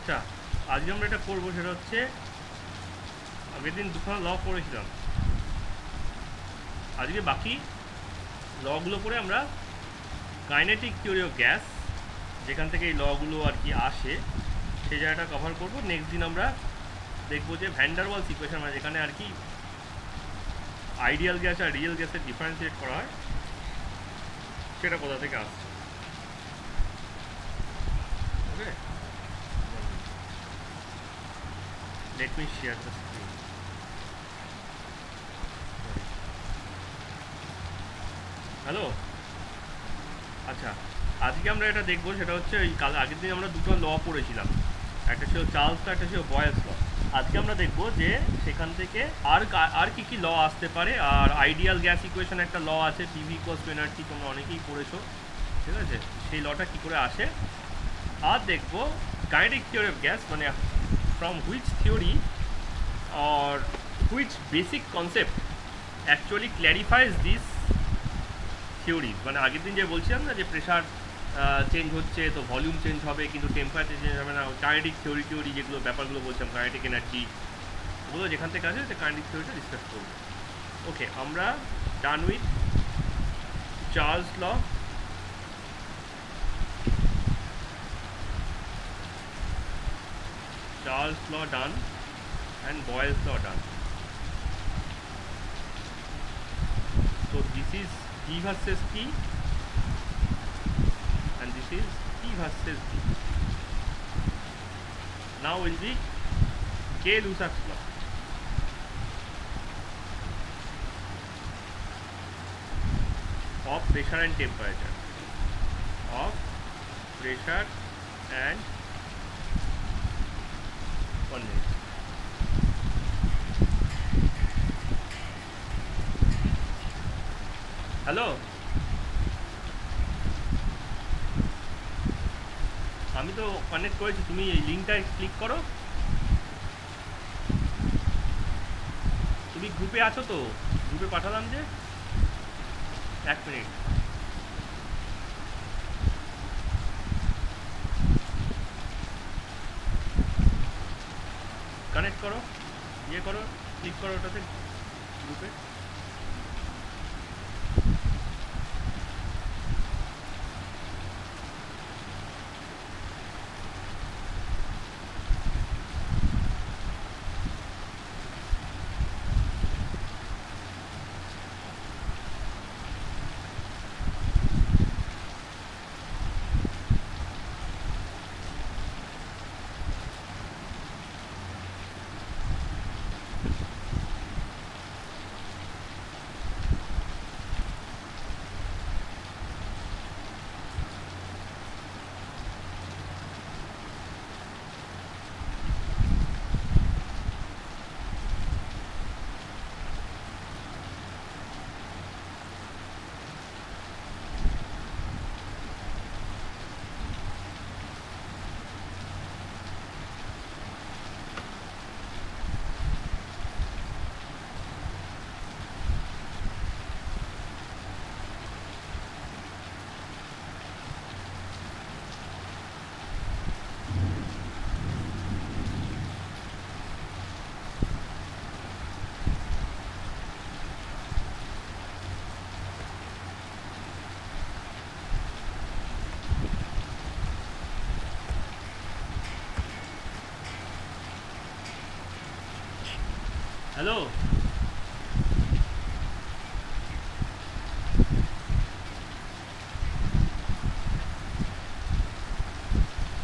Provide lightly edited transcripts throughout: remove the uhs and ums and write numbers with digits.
আচ্ছা, আজকে আমরা এটা করবো, সেটা হচ্ছে আগের দিন দুখানা ল পড়েছিলাম, আজকে বাকি লগুলো পড়ে আমরা কাইনেটিক থিওরি অফ গ্যাস, যেখান থেকে এই লগুলো আর কি আসে, সেই জায়গাটা কভার করবো। নেক্সট দিন আমরা দেখবো যে ভ্যান ডার ওয়ালস ইকুয়েশন, মানে যেখানে আর কি আইডিয়াল গ্যাস আর রিয়েল গ্যাসের ডিফারেন্সিয়েট করা হয়, সেটা কোথা থেকে আসছে। Okay, let me share the screen. Hello, আচ্ছা, আজকে আমরা এটা দেখবো, সেটা হচ্ছে ওই কাল আগের দিন আমরা দুটো ল পড়েছিলাম, একটা ছিল চার্লস ল, একটা ছিল বয়েলস ল। আজকে আমরা দেখবো যে সেখান থেকে আর কি কি ল আসতে পারে। আর আইডিয়াল গ্যাস ইকুয়েশন একটা ল আছে, পিভি ইকুয়ালস টু এনআরটি, তোমরা অনেকেই পড়েছো, ঠিক আছে, সেই লটা কী করে আসে। আর দেখবো কাইনেটিক থিওরি অফ গ্যাস, মানে from which theory or which basic concept actually clarifies these theories। মানে আগের দিন যে বলছিলাম না যে প্রেশার চেঞ্জ হচ্ছে, তো ভলিউম চেঞ্জ হবে কিন্তু টেম্পারেচার চেঞ্জ হবে না। কাইনেটিক থিওরি যেগুলো ব্যাপারগুলো বলছিলাম, কাইনেটিক এনার্জি, ওগুলো যেখান থেকে আসে সে কাইনেটিক থিওরিটা ডিসকাস করবো। ওকে, আমরা done with Charles law. Charles law done and Boyle's law done. So this is P versus P and this is P versus P. Now will be Gay-Lussac's law. Of pressure and temperature. Of pressure and convective. Hello, আমি তো connect করেছি, তুমি এই লিঙ্কটায় click করো। তুমি গ্রুপে আছো তো? গ্রুপে পাঠালাম যে, এক মিনিট। কানেক্ট করো, ইয়ে করো, ক্লিক করো ওটাতে, গ্রুপে। হ্যালো,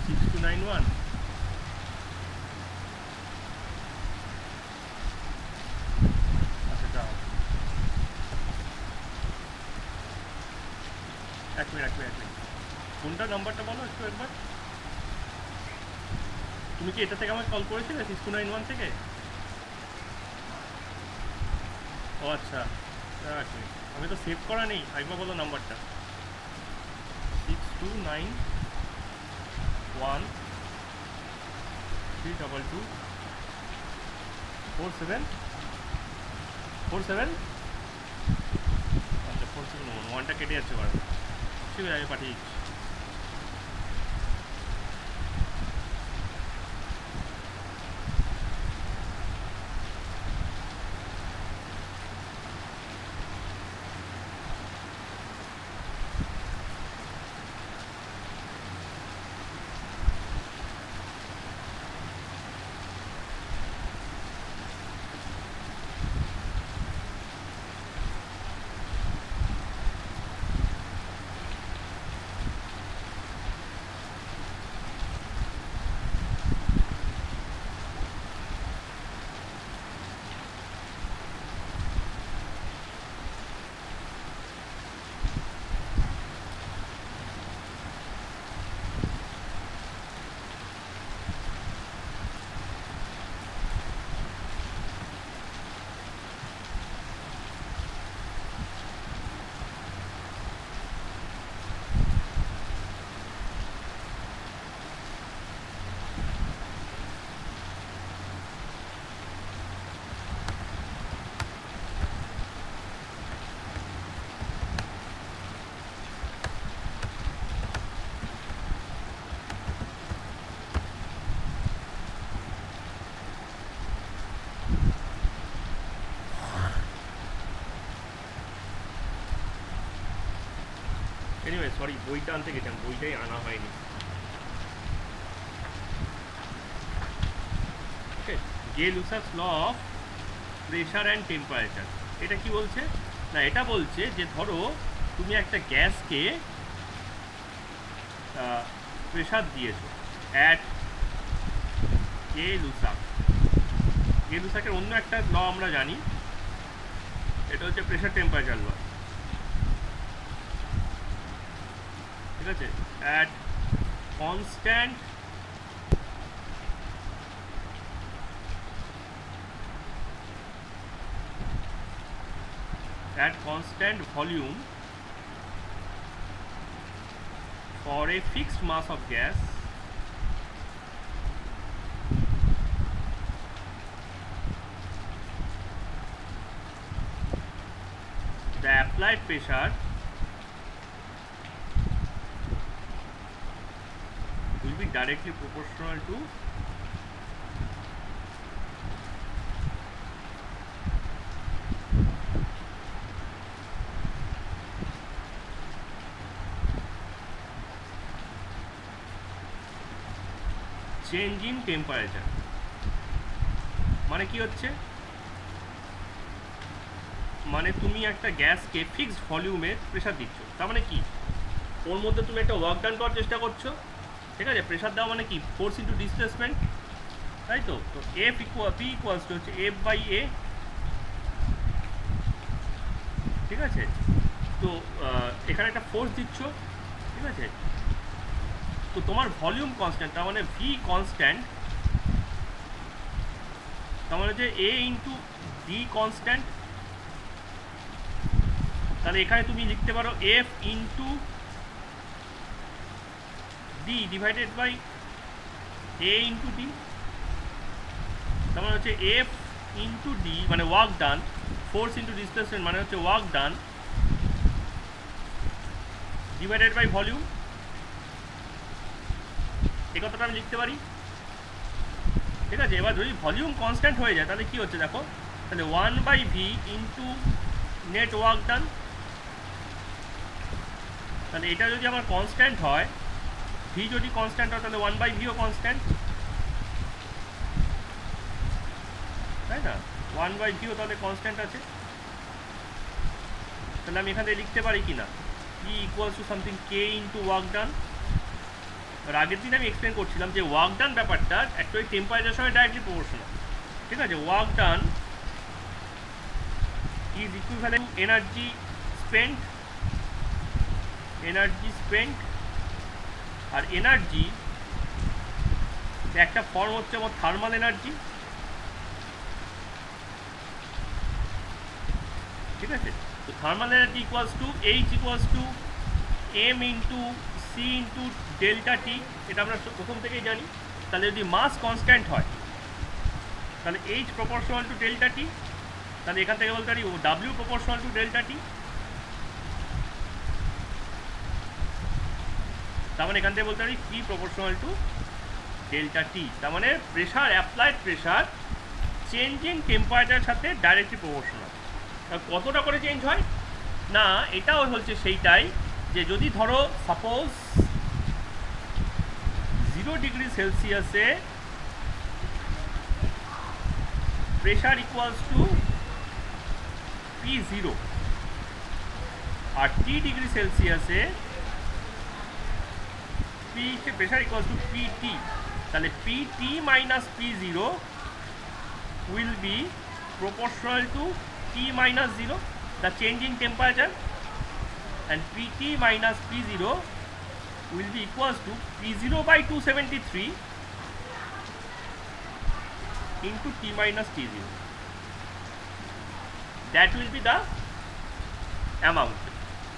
6291। আচ্ছা যাও, এক মিনিট। কোনটা নাম্বারটা বলো একটু একবার। তুমি কি এটা থেকে আমাকে কল করেছিলে 6291 থেকে? ও আচ্ছা, এক মিনিট, আমি তো সেভ করা নেই, একবার বলো নাম্বারটা। 6291 322 47 47। আচ্ছা 47 ওয়ানটা কেটে যাচ্ছে বারবার, ঠিক আছে আমি পাঠিয়ে দিচ্ছি। এনিওয়ে সরি, বইটা আনতে গেছিলাম, বইটাই আনা হয়নি। Okay, Gay Lussac's law of pressure and temperature. এটা কি বলছে না, এটা বলছে যে ধরো তুমি একটা গ্যাসকে প্রেশার দিয়েছো অ্যাট গে-লুসাক। গে-লুসাকের অন্য একটা ল আমরা জানি, এটা হচ্ছে প্রেশার টেম্পারেচার ল। ঠিক আছে, at constant volume for a fixed mass of gas, the applied pressure will be directly proportional to change in temperature। মানে কি হচ্ছে, মানে তুমি একটা গ্যাসকে ফিক্সড ভলিউমে প্রেশার দিচ্ছ, তার মানে কি ওর মধ্যে তুমি একটা ওয়ার্ক ডান করার চেষ্টা করছো। ঠিক আছে, প্রেশার দেওয়া মানে কি, ফোর্স ইন্টু ডিসপ্লেসমেন্ট, তাই তো। তো এফ পি ইকুয়ালস টু হচ্ছে এফ বাই এ। ঠিক আছে, তো এখানে একটা ফোর্স দিচ্ছ। ঠিক আছে, তো তোমার ভলিউম কনস্ট্যান্ট, তার মানে ভি কনস্ট্যান্ট, তার মানে হচ্ছে এ ইন্টু ডি কনস্ট্যান্ট। তাহলে এখানে তুমি লিখতে পারো F into D divided by A into D. তার মানে হচ্ছে এফ ইন্টু ডি মানে work done, force into displacement মানে হচ্ছে work done, divided by volume. এই কথাটা আমি লিখতে পারি। ঠিক আছে, এবার যদি ভলিউম কনস্ট্যান্ট হয়ে যায় তাহলে কি হচ্ছে দেখো, তাহলে 1/v into net work done. তাহলে এটা যদি আমার কনস্ট্যান্ট হয়, ভি যদি কনস্ট্যান্ট হয় তাহলে 1/vও কনস্ট্যান্ট, তাই না। 1/vও তাহলে কনস্ট্যান্ট আছে। তাহলে আমি এখান থেকে লিখতে পারি কি না, E equals to something K into work done. আর আগের দিন আমি এক্সপ্লেন করছিলাম যে ওয়ার্ক ডান ব্যাপারটা অ্যাকচুয়ালি টেম্পারেচারের সঙ্গে ডাইরেক্টলি প্রপোর্শনাল। ঠিক আছে, work done is equivalent energy spent, আর এনার্জি একটা ফর্ম হচ্ছে আমার থার্মাল এনার্জি। ঠিক আছে, তো thermal energy equals to H equals to M into C into delta T, এটা আমরা প্রথম থেকেই জানি। তাহলে যদি মাস কনস্ট্যান্ট হয় তাহলে এইচ প্রপোর্শনাল টু ডেল্টা টি, তাহলে এখান থেকে বলতে পারি ডাব্লিউ প্রপোর্শনাল টু ডেল্টা টি। তার মানে এখান থেকে বলতে পারি পি প্রপোর্শনাল টু ডেল্টা টি। তার মানে প্রেশার, অ্যাপ্লাইড প্রেশার চেঞ্জিং টেম্পারেচারের সাথে ডাইরেক্টলি প্রপোর্শনাল। কতটা করে চেঞ্জ হয় না, এটাও হচ্ছে সেইটাই যে যদি ধরো সাপোজ 0 ডিগ্রি সেলসিয়াসে প্রেশার ইকুয়ালস টু P0 আর T ডিগ্রি সেলসিয়াসে প্রেশার ইকুয়ালস টু PT, তাহলে PT minus P0 will be proportional to T minus 0, the change in temperature, and PT minus P0 will be equals to P0 by 273 into T minus T0. That will be the amount.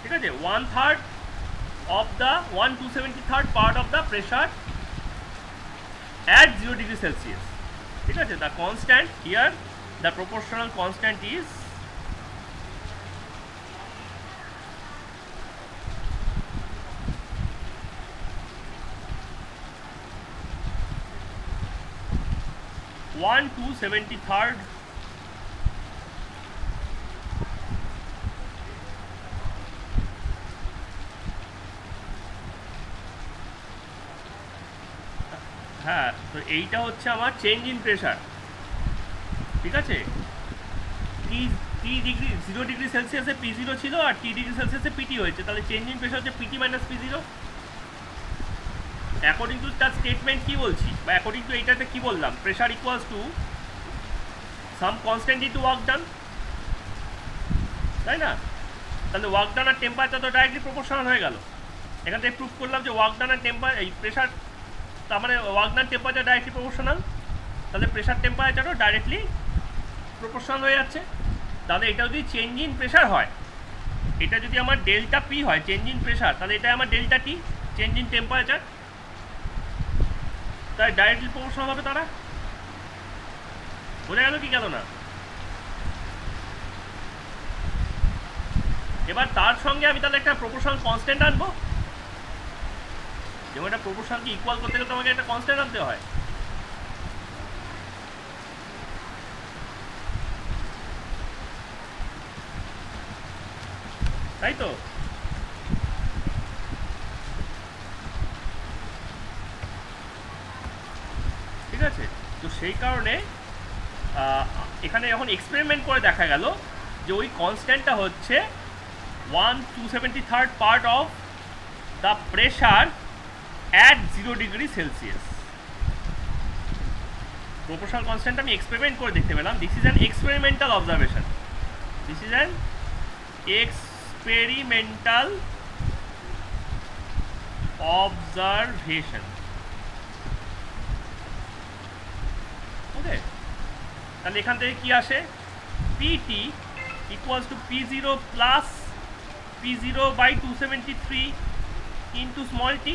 ঠিক আছে, 1/3 of the 1/273 part of the pressure at 0 degree Celsius. ঠিক আছে, the constant here, the proportional constant is one 273rd হ্যাঁ, তো এইটা হচ্ছে আমার change in pressure, ঠিক আছে। টি টি ডিগ্রি 0 ডিগ্রি সেলসিয়াসে P0 ছিল আর T ডিগ্রি সেলসিয়াসে PT হয়েছে, তাহলে চেঞ্জ ইন প্রেশার হচ্ছে PT minus P0। According to তার স্টেটমেন্ট কি বলছি, বা অ্যাকর্ডিং টু এইটাতে কি বললাম, pressure equals to some constant into work done, তাই না? তাহলে ওয়ার্ক ডান আর টেম্পারেচার তো ডাইরেক্টলি প্রপোর্শনাল হয়ে গেল। এখান থেকে প্রুফ করলাম যে ওয়ার্ক ডান আর এই প্রেশার, তার মানে ওয়ার্ক ডান টেম্পারেচার ডাইরেক্টলি প্রপোর্শনাল, তাহলে প্রেশার টেম্পারেচারও ডাইরেক্টলি প্রপোর্শনাল হয়ে যাচ্ছে। তাহলে এটা যদি চেঞ্জ ইন প্রেশার হয়, এটা যদি আমার ডেল্টা পি হয় চেঞ্জ ইন প্রেশার, তাহলে এটা আমার delta T change in temperature, তাই ডাইরেক্টলি প্রপোর্শনাল হবে তারা। বোঝা গেল কি গেল না? এবার তার সঙ্গে আমি তাহলে একটা প্রপোর্শনাল কনস্ট্যান্ট আনবো, যেমন একটা প্রপোর্শনালকে ইকুয়াল করতে গেলে তোমাকে একটা কনস্ট্যান্ট আনতে হয়। তাই তো? ঠিক আছে, তো সেই কারণে এখানে যখন এক্সপেরিমেন্ট করে দেখা গেল যে ওই কনস্ট্যান্টটা হচ্ছে 1/273 part of the pressure at 0 degree Celsius. Proportional constant আমি এক্সপেরিমেন্ট করে দেখতে পেলাম। This is an experimental observation, this is an experimental observation. Okay, তাহলে এখান থেকে কি আসে, PT equals to P0 plus P0 by 273 into small T.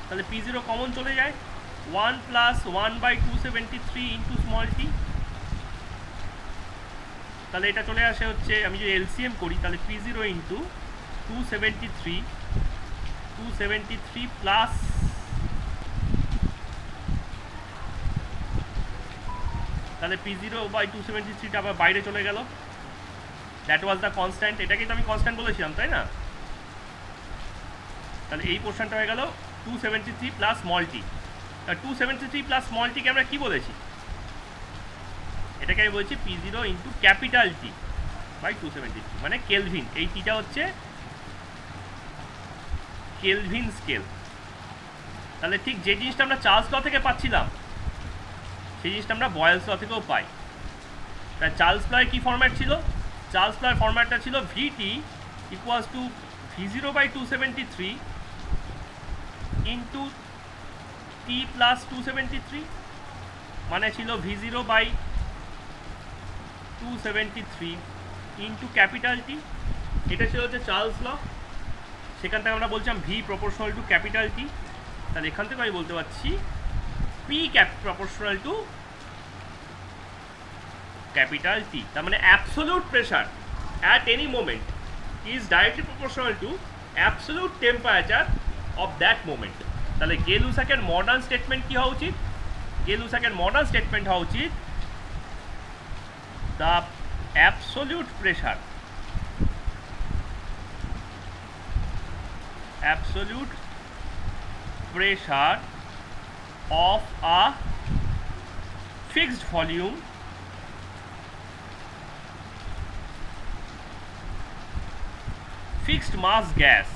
তাহলে P0 কমন চলে যায়, 1 plus 1 by 273 into small T. তাহলে এটা চলে আসে হচ্ছে, আমি যদি LCM করি তাহলে P0 ইন্টু 273 প্লাস তাহলে P0 বাই 273টা আবার বাইরে চলে গেল, দ্যাট ওয়াজ দ্য কনস্ট্যান্ট। এটাকেই তো আমি কনস্ট্যান্ট বলেছিলাম, তাই না? তাহলে এই পোর্শনটা হয়ে গেল 273 plus small tea. 273 plus small টিকে আমরা কি বলেছি, এটাকে আমি বলছি P0 into capital T by 273, মানে কেলভিন। এই টিটা হচ্ছে কেলভিন স্কেল। তাহলে ঠিক যে জিনিসটা আমরা চার্লস ল থেকে পাচ্ছিলাম সেই জিনিসটা আমরা বয়েলস ল থেকেও পাই। তাই চার্লস লয়ের কী ফরম্যাট ছিল, চার্লস লয়ের ফরম্যাটটা ছিল VT equals to V0 by 273 into T plus 273, মানে ছিল V0 by 273 into capital T. এটা ছিল হচ্ছে চার্লস ল। সেখান থেকে আমরা বলছিলাম V proportional to capital T. তাহলে এখান থেকে আমি বলতে পারছি P proportional to capital T, তার মানে absolute pressure at any moment is directly proportional to absolute temperature of that moment. তাহলে গে-লুসাকের মডার্ন স্টেটমেন্ট কি হওয়া উচিত, গে-লুসাকের মডার্ন স্টেটমেন্ট হওয়া উচিত the absolute pressure of a fixed volume fixed mass gas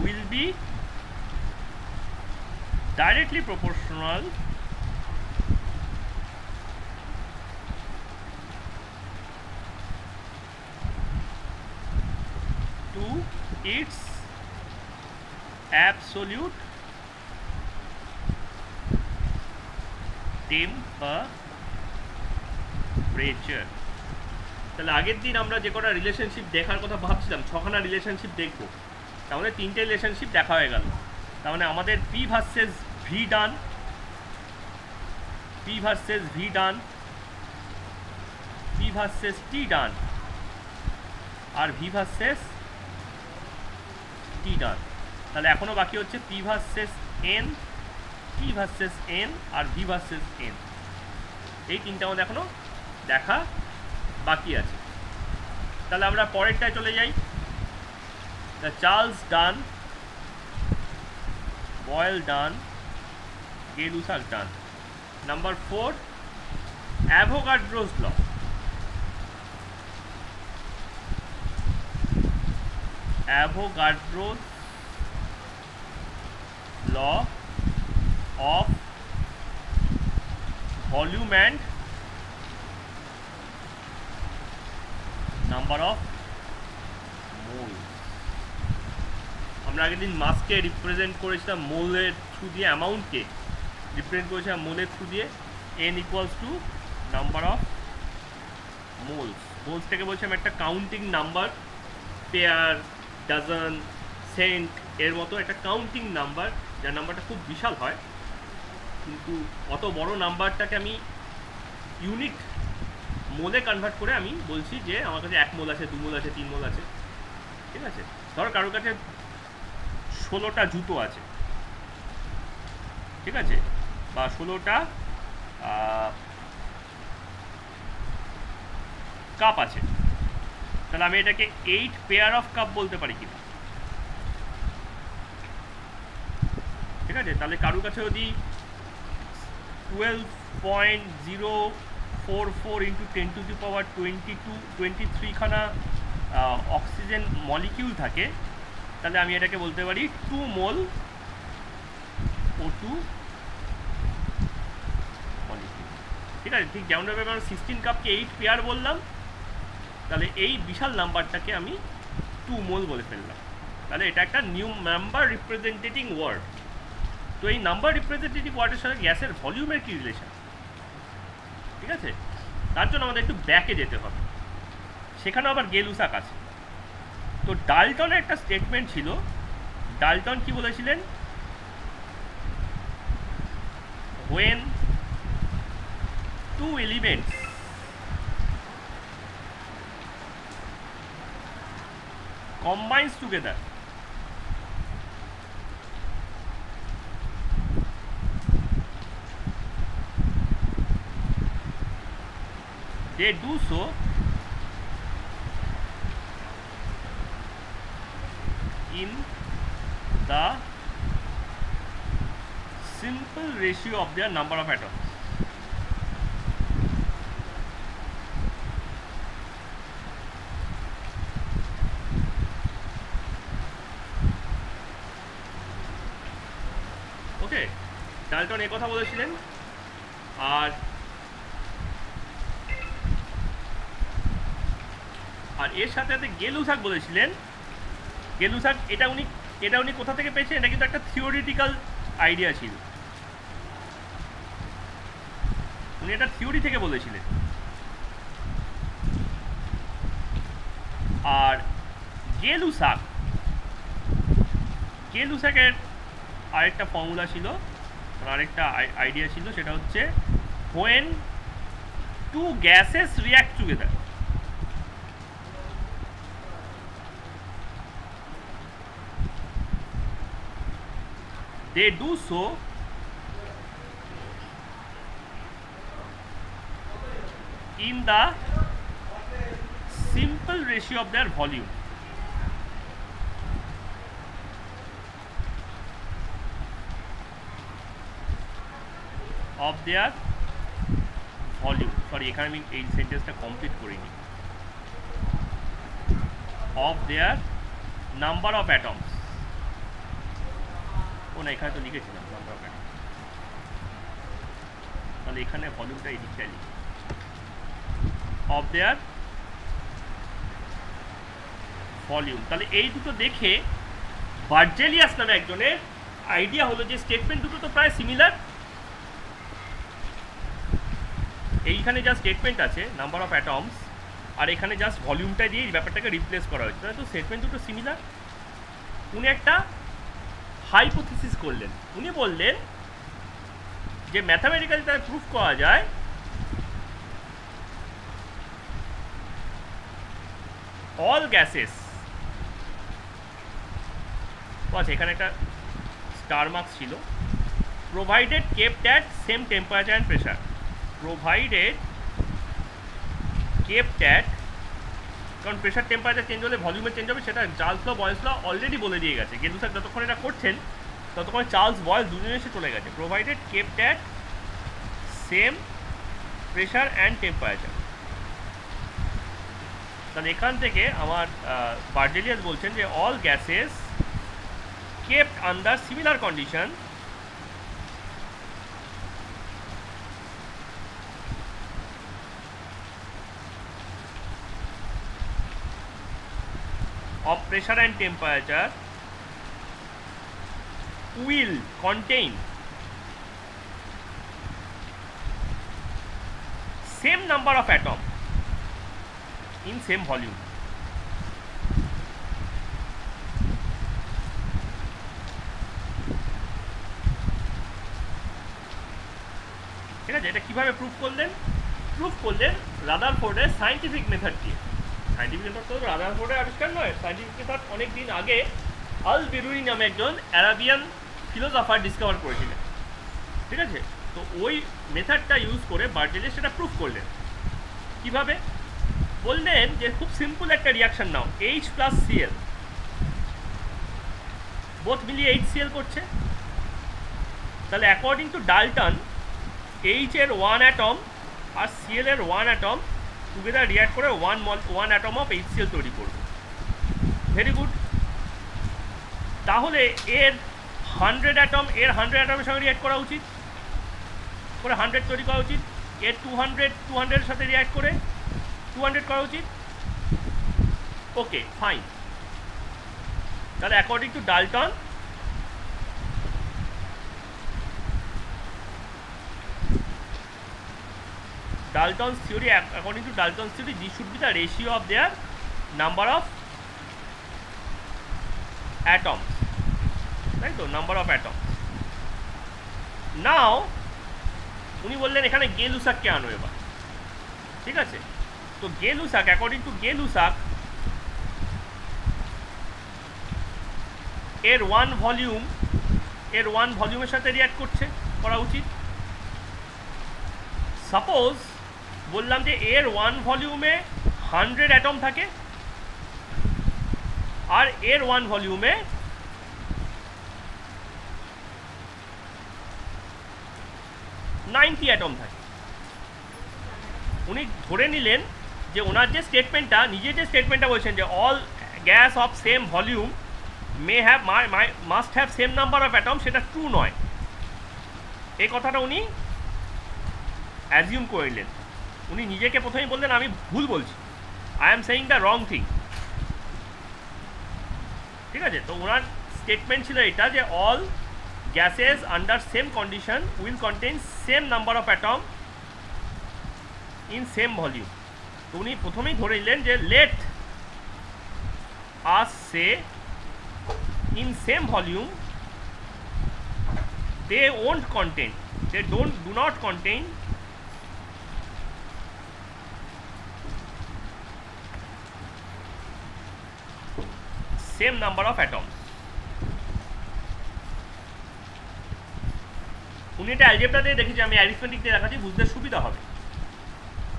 will be directly proportional to its absolute temperature। তাহলে আগের দিন আমরা যে কটা রিলেশনশিপ দেখার কথা ভাবছিলাম, ছখানা রিলেশনশিপ দেখবো, তার মানে তিনটে রিলেশনশিপ দেখা হয়ে গেল। তার মানে আমাদের P ভার্সেস V ডান, P ভার্সেস V ডান, P ভার্সেস T ডান, আর V ভার্সেস T ডান। তাহলে এখনো বাকি হচ্ছে P versus N, T versus N আর V ভার্সেস N। এই তিনটা আমাদের এখনো দেখা বাকি আছে। তাহলে আমরা পরেরটায় চলে যাই। the Charles done, Boyle done, Gay-Lussac done. Number 4, Avogadro's law. Avogadro's law of volume and number of moles. আমরা আগের দিন মাসকে রিপ্রেজেন্ট করেছিলাম মোলের থ্রু দিয়ে, অ্যামাউন্টকে রিপ্রেজেন্ট করেছিলাম মোলের থ্রু দিয়ে, n equals to number of moles. মোলসটাকে বলছিলাম একটা counting number, pair, dozen, cent এর মতো একটা কাউন্টিং নাম্বার, যার নাম্বারটা খুব বিশাল হয়, কিন্তু অত বড় নাম্বারটাকে আমি ইউনিট মোলে কনভার্ট করে আমি বলছি যে আমার কাছে 1 মোল আছে, 2 মোল আছে, 3 মোল আছে। ঠিক আছে, ধরো কারোর কাছে 16টা জুতো আছে, ঠিক আছে, বা 16টা কাপ আছে, তাহলে আমি এটাকে 8 পেয়ার অফ কাপ বলতে পারি কিনা? ঠিক আছে, তাহলে কারোর কাছে যদি 12.044 ইন্টু 10 টু দি পাওয়ার 23 খানা অক্সিজেন মলিকিউল থাকে, তাহলে আমি এটাকে বলতে পারি 2 মোল O2 মলিকিউল। ঠিক আছে, ঠিক যেমনভাবে আমরা 16 কাপকে 8 পেয়ার বললাম, তাহলে এই বিশাল নাম্বারটাকে আমি 2 মোল বলে ফেললাম। তাহলে এটা একটা নিউ নাম্বার রিপ্রেজেন্টেটিং ওয়ার্ড। তো এই নাম্বার রিপ্রেজেন্টেটিভ ওয়ার্ডের সাথে গ্যাসের ভলিউমের কী রিলেশন? ঠিক আছে, তার জন্য আমাদের একটু ব্যাকে যেতে হবে, সেখানেও আবার গে-লুসাক আছে। তো ডাল্টনের একটা স্টেটমেন্ট ছিল, ডাল্টন কি বলেছিলেন? when two elements combines together, they do so in the simple ratio of their number of atoms. Okay, Dalton এই কথা বলেছিলেন। আর এর সাথে সাথে গে-লুসাক বলেছিলেন, গে-লুসাক এটা উনি কোথা থেকে পেয়েছেন? এটা কিন্তু একটা থিওরিটিক্যাল আইডিয়া ছিল, উনি এটা থিওরি থেকে বলেছিলেন। আর গে-লুসাকের আরেকটা ফর্মুলা ছিল, আরেকটা আইডিয়া ছিল, সেটা হচ্ছে when two gases react together, they do so in the simple ratio of their volume. Sorry, এখানে আমি এই সেন্টেন্সটা কমপ্লিট করিনি। of their number of atoms, না এখানে তো লিখেছিলাম নাম্বার অফ অ্যাটমস, তাহলে এখানে ভলিউমটা এই দিকটা লিখি, অফ দেয়ার ভলিউম। তাহলে এই দুটো দেখে বার্জেলিয়াস নামে একজনের আইডিয়া হলো যে স্টেটমেন্ট দুটো তো প্রায় সিমিলার, এইখানে যা স্টেটমেন্ট আছে নাম্বার অফ অ্যাটমস, আর এখানে জাস্ট ভলিউমটা দিয়ে এই ব্যাপারটাকে রিপ্লেস করা হয়েছে, তাহলে তো স্টেটমেন্ট দুটো সিমিলার। উনি একটা হাইপোথিসিস করলেন, উনি বললেন যে ম্যাথামেটিক্যালি তাই প্রুফ করা যায় all gases, আচ্ছা এখানে একটা স্টার মার্কস ছিল, provided kept at same temperature and pressure, provided kept at কারণ প্রেশার টেম্পারেচার চেঞ্জ হলে ভলিউমে চেঞ্জ হবে, সেটা চার্লস ল বয়েলস ল অলরেডি বলে দিয়ে গেছে। গেলুসাক যতক্ষণ এটা করছেন ততক্ষণ চার্লস বয়েলস দুজনে এসে চলে গেছে, provided kept at same pressure and temperature. তাহলে এখান থেকে আমার বার্জেলিয়াস বলছেন যে all gases kept under similar condition of pressure and temperature will contain same number of atoms in same volume. ঠিক আছে, এটা কিভাবে প্রুফ করলেন? প্রুফ করলেন রাদারফোর্ডের সায়েন্টিফিক মেথড দিয়ে। সায়েন্টিফিক মেথড তো রাদারফোর্ডের আবিষ্কার নয়, সায়েন্টিফিক মেথড অনেক দিন আগে আল বিরুনি নামে একজন অ্যারাবিয়ান ফিলোসফার ডিসকভার করেছিলেন। ঠিক আছে, তো ওই মেথডটা ইউজ করে বার্জেলিয়াস সেটা প্রুফ করলেন। কিভাবে? বললেন যে খুব সিম্পল একটা রিয়াকশন নাও, H প্লাস Cl, বোথ মিলিয়ে HCl করছে। তাহলে অ্যাকর্ডিং টু ডাল্টন H এর 1 অ্যাটম আর Cl এর 1 অ্যাটম টুগেদার রিয়াক্ট করে 1 অ্যাটম অফ HCl তৈরি করবে। Very good. তাহলে এর 100 অ্যাটম এর 100 অ্যাটমের সঙ্গে রিয়াক্ট করা উচিত, করে 100 তৈরি করা উচিত। এর 200 এর সাথে রিয়াক্ট করে 200 করা উচিত। ওকে, ফাইন। তাহলে according two Dalton Dalton's theory, according to Dalton's theory, this should be the ratio of their number of atoms, right? So number of atoms. Now উনি বললেন এখানে গেলুসাককে আনো এবার। ঠিক আছে, তো গেলুসাক, অ্যাকর্ডিং টু গেলুসাক এর 1 ভলিউমের সাথে রিয়াক্ট করছে, করা উচিত। সাপোজ বললাম যে এর 1 ভলিউমে 100 অ্যাটম থাকে আর এর 1 ভলিউমে 90 অ্যাটম থাকে। উনি ধরে নিলেন যে ওনার যে স্টেটমেন্টটা, নিজে যে স্টেটমেন্টটা বলছেন যে all gas off same volume must have same number of atom, সেটা ট্রু নয়। এই কথাটা উনি অ্যাজিউম করে নিলেন। উনি নিজেকে প্রথমেই বললেন আমি ভুল বলছি, I am saying the wrong thing. ঠিক আছে, তো ওনার স্টেটমেন্ট ছিল এটা যে all gases under same condition will contain same number of atom in same volume. তো উনি প্রথমেই ধরে নিলেন যে let us say in same volume they won't contain, they do not contain same number of atoms. উনি এটা algebra দিয়ে দেখেছি, আমি অ্যারিথমেটিক দিয়ে দেখাচ্ছি, বুঝতে সুবিধা হবে।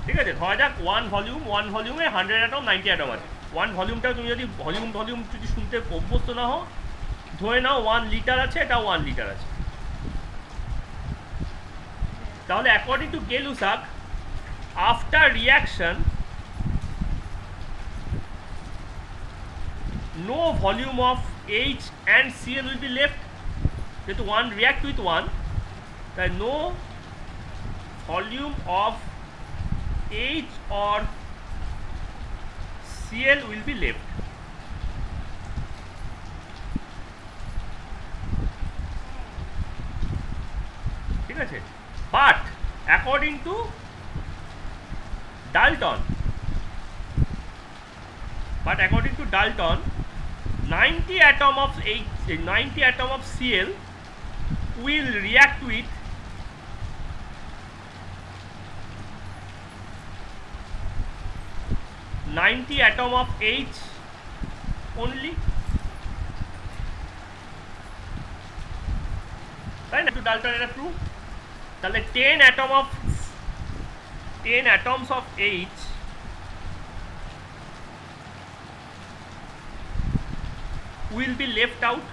ঠিক আছে, ধরা যাক 1 ভলিউমে 100 অ্যাটম 90 অ্যাটম আছে। 1 ভলিউমটাও তুমি যদি ভলিউম যদি শুনতে অভ্যস্ত না হও, ধরে নাও 1 লিটার আছে, এটা 1 লিটার আছে। তাহলে according to Gay Lussac after reaction no volume of H and Cl will be left, যেহেতু 1 react with 1, তাই no volume of H or Cl will be left. ঠিক আছে, but according to Dalton 90 atom of Cl will react with 90 atom of H only. তাই না? Dalton এটা true. তাহলে 10 atoms of H will be left out.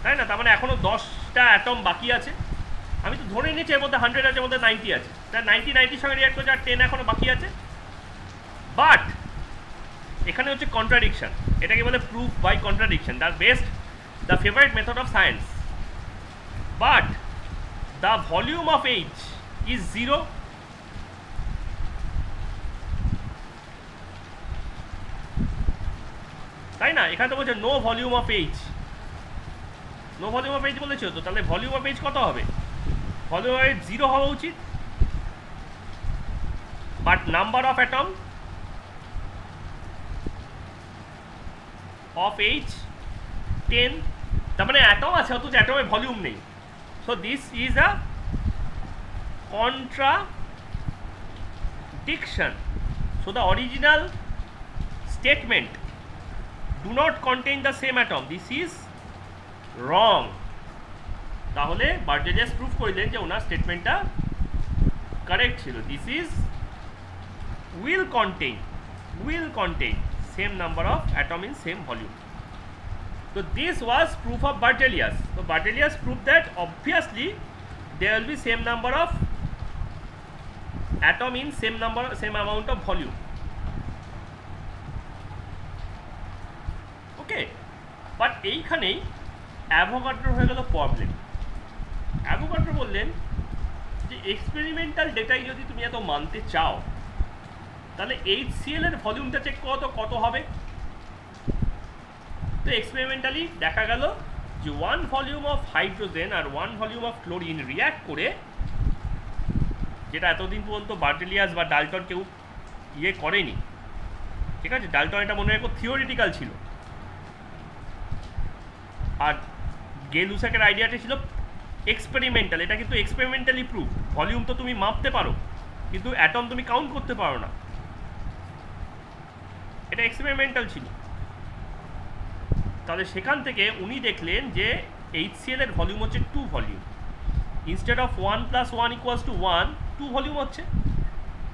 তাই না? তার মানে এখনো 10টা অ্যাটম বাকি আছে। আমি তো ধরে নিয়েছি এর মধ্যে 100 আছে, এর মধ্যে 90 আছে, তার 90 সঙ্গে রিয়াক্ট করছে, আর 10 এখনো বাকি আছে। বাট এখানে হচ্ছে কন্ট্রাডিকশন, এটাকে বলে proof by contradiction, the best the favourite method of science. But the volume of H is 0। তাই না? এখানে তো বলছে no volume of H, no volume of H বলেছিল তো, তাহলে ভলিউম অফ H কত হবে? ভলিউম অফ H 0 হওয়া উচিত। But number of atom of H 10, তার মানে অ্যাটম আছে অথচ অ্যাটমের ভলিউম নেই। So this is a contradiction. So the original statement do not contain the same atom, this is wrong. তাহলে বার্জেলিয়াস প্রুফ করলেন যে ওনার স্টেটমেন্টটা কারেক্ট ছিল। This is will contain same number of atom in same volume. So this was proof of Berzelius. So Berzelius proved that obviously there will be same number of atom in same amount of volume. Okay, but এইখানেই অ্যাভোগাড্রোর হয়ে গেল problem. Avogadro বললেন যে experimental ডেটাই যদি তুমি এত মানতে চাও, তাহলে HCl এর ভলিউমটা চেক করো তো কত হবে। তো এক্সপেরিমেন্টালি দেখা গেল যে 1 ভলিউম অফ হাইড্রোজেন আর 1 ভলিউম অফ ক্লোরিন রিয়্যাক্ট করে, যেটা এতদিন পর্যন্ত বার্জেলিয়াস বা ডাল্টন কেউ ইয়ে করেনি, ঠিক আছে? ডাল্টন এটা মনে হয় থিওরিটিক্যাল ছিল, আর গে লুসাকের আইডিয়াটা ছিল এক্সপেরিমেন্টাল। এটা কিন্তু এক্সপেরিমেন্টালি প্রুফ। ভলিউম তো তুমি মাপতে পারো, কিন্তু অ্যাটম তুমি কাউন্ট করতে পারো না, এটা এক্সপেরিমেন্টাল ছিল। তাহলে সেখান থেকে উনি দেখলেন যে HCl এর ভলিউম হচ্ছে 2 ভলিউম, ইনস্টেড অফ 1 + 1 = 1, 2 ভলিউম হচ্ছে।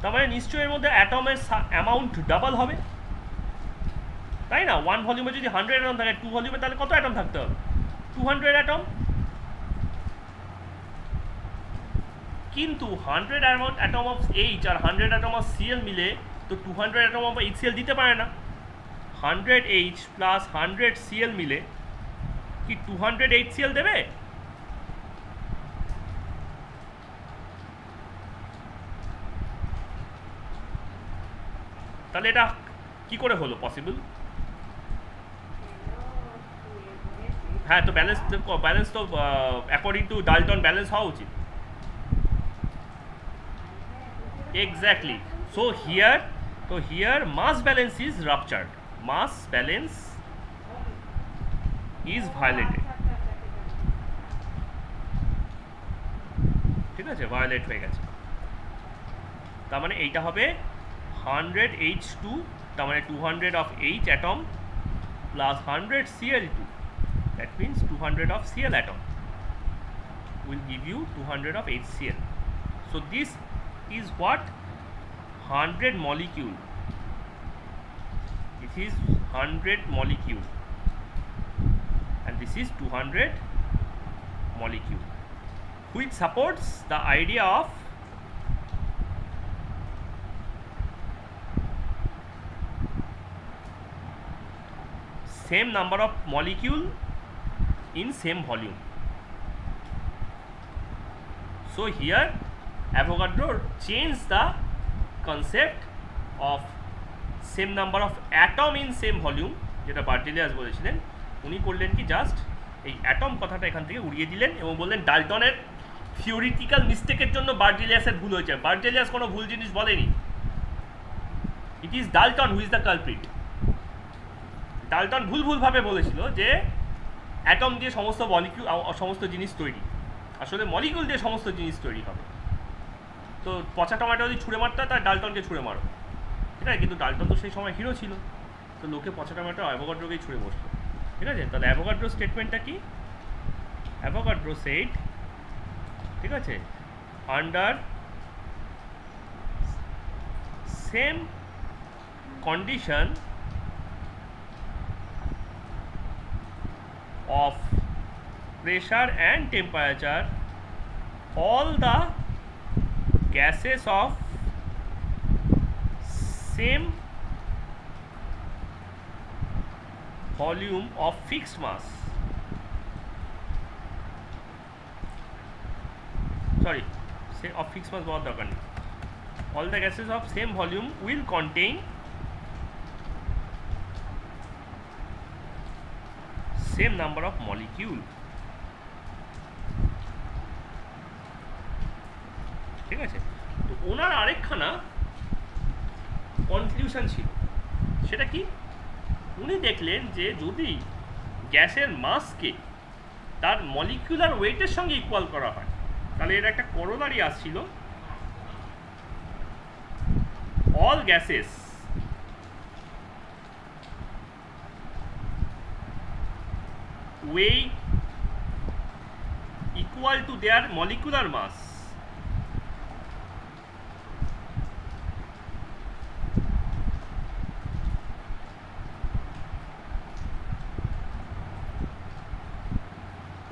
তার মানে নিশ্চয়ই এর মধ্যে অ্যাটমের অ্যামাউন্ট ডাবল হবে, তাই না? 1 ভলিউমে যদি 100 অ্যাটম থাকে, 2 ভলিউমে তাহলে কত অ্যাটম থাকতে হবে? 200 অ্যাটম। কিন্তু 100 অ্যাটম অফ H আর 100 অ্যাটম অফ Cl মিলে তো 200 অ্যাটম অফ HCl দিতে পারে না। 100H + 100 Cl মিলে কি 200 HCl দেবে? তাহলে এটা কি করে হলো পসিবল? হ্যাঁ, তো ব্যালেন্স তো অ্যাকর্ডিং টু ডাল্টন ব্যালেন্স হওয়া উচিত। Exactly. So here mass balance is ruptured, mass balance is violated, ঠিক আছে? ভায়োলেট হয়ে গেছে। তার মানে এইটা হবে 100H2, তার মানে 200 of H atom plus 100 Cl2, that means 200 of Cl atom will give you 200 of HCl. So this is what 100 molecule, this is 100 molecule and this is 200 molecule, which supports the idea of same number of molecule in same volume. So here Avogadro changed the concept of same number of atom in same volume, যেটা Berzelius বলেছিলেন, উনি করলেন কি just এই atom কথাটা এখান থেকে উড়িয়ে দিলেন এবং বললেন ডাল্টনের থিওরিটিক্যাল মিস্টেকের জন্য বার্জেলিয়াসের ভুল হয়েছে। বার্জেলিয়াস কোনো ভুল জিনিস বলেনি, it is Dalton who is the culprit. Dalton ভুলভাবে বলেছিল যে অ্যাটম দিয়ে সমস্ত জিনিস তৈরি, আসলে মলিকিউল দিয়ে সমস্ত জিনিস তৈরি হবে। তো পচা টমেটো যদি ছুঁড়ে মারতে হয় তার ডাল্টনকে ছুঁড়ে মারো, ঠিক আছে? কিন্তু ডাল্টন তো সেই সময় হিরো ছিল, তো লোকে পচা টমেটো অ্যাভোগাড্রোকেই ছুঁড়ে বসলো, ঠিক আছে? তাহলে অ্যাভোগাড্রো স্টেটমেন্টটা কি? অ্যাভোগাড্রো সেড, ঠিক আছে, under same condition of pressure and temperature, all the gases of same volume of fixed mass, sorry, say of fixed mass बहुत दरकार नहीं, all the gases of same volume will contain same number of molecule. ঠিক আছে, তো ওনার আরেকখানা conclusion ছিল, সেটা কি, উনি দেখলেন যে যদি গ্যাসের মাসকে তার মলিকুলার ওয়েটের সঙ্গে ইকুয়াল করা হয়, তাহলে এর একটা করোলারি আসছিল, all gases weigh equal to their molecular mass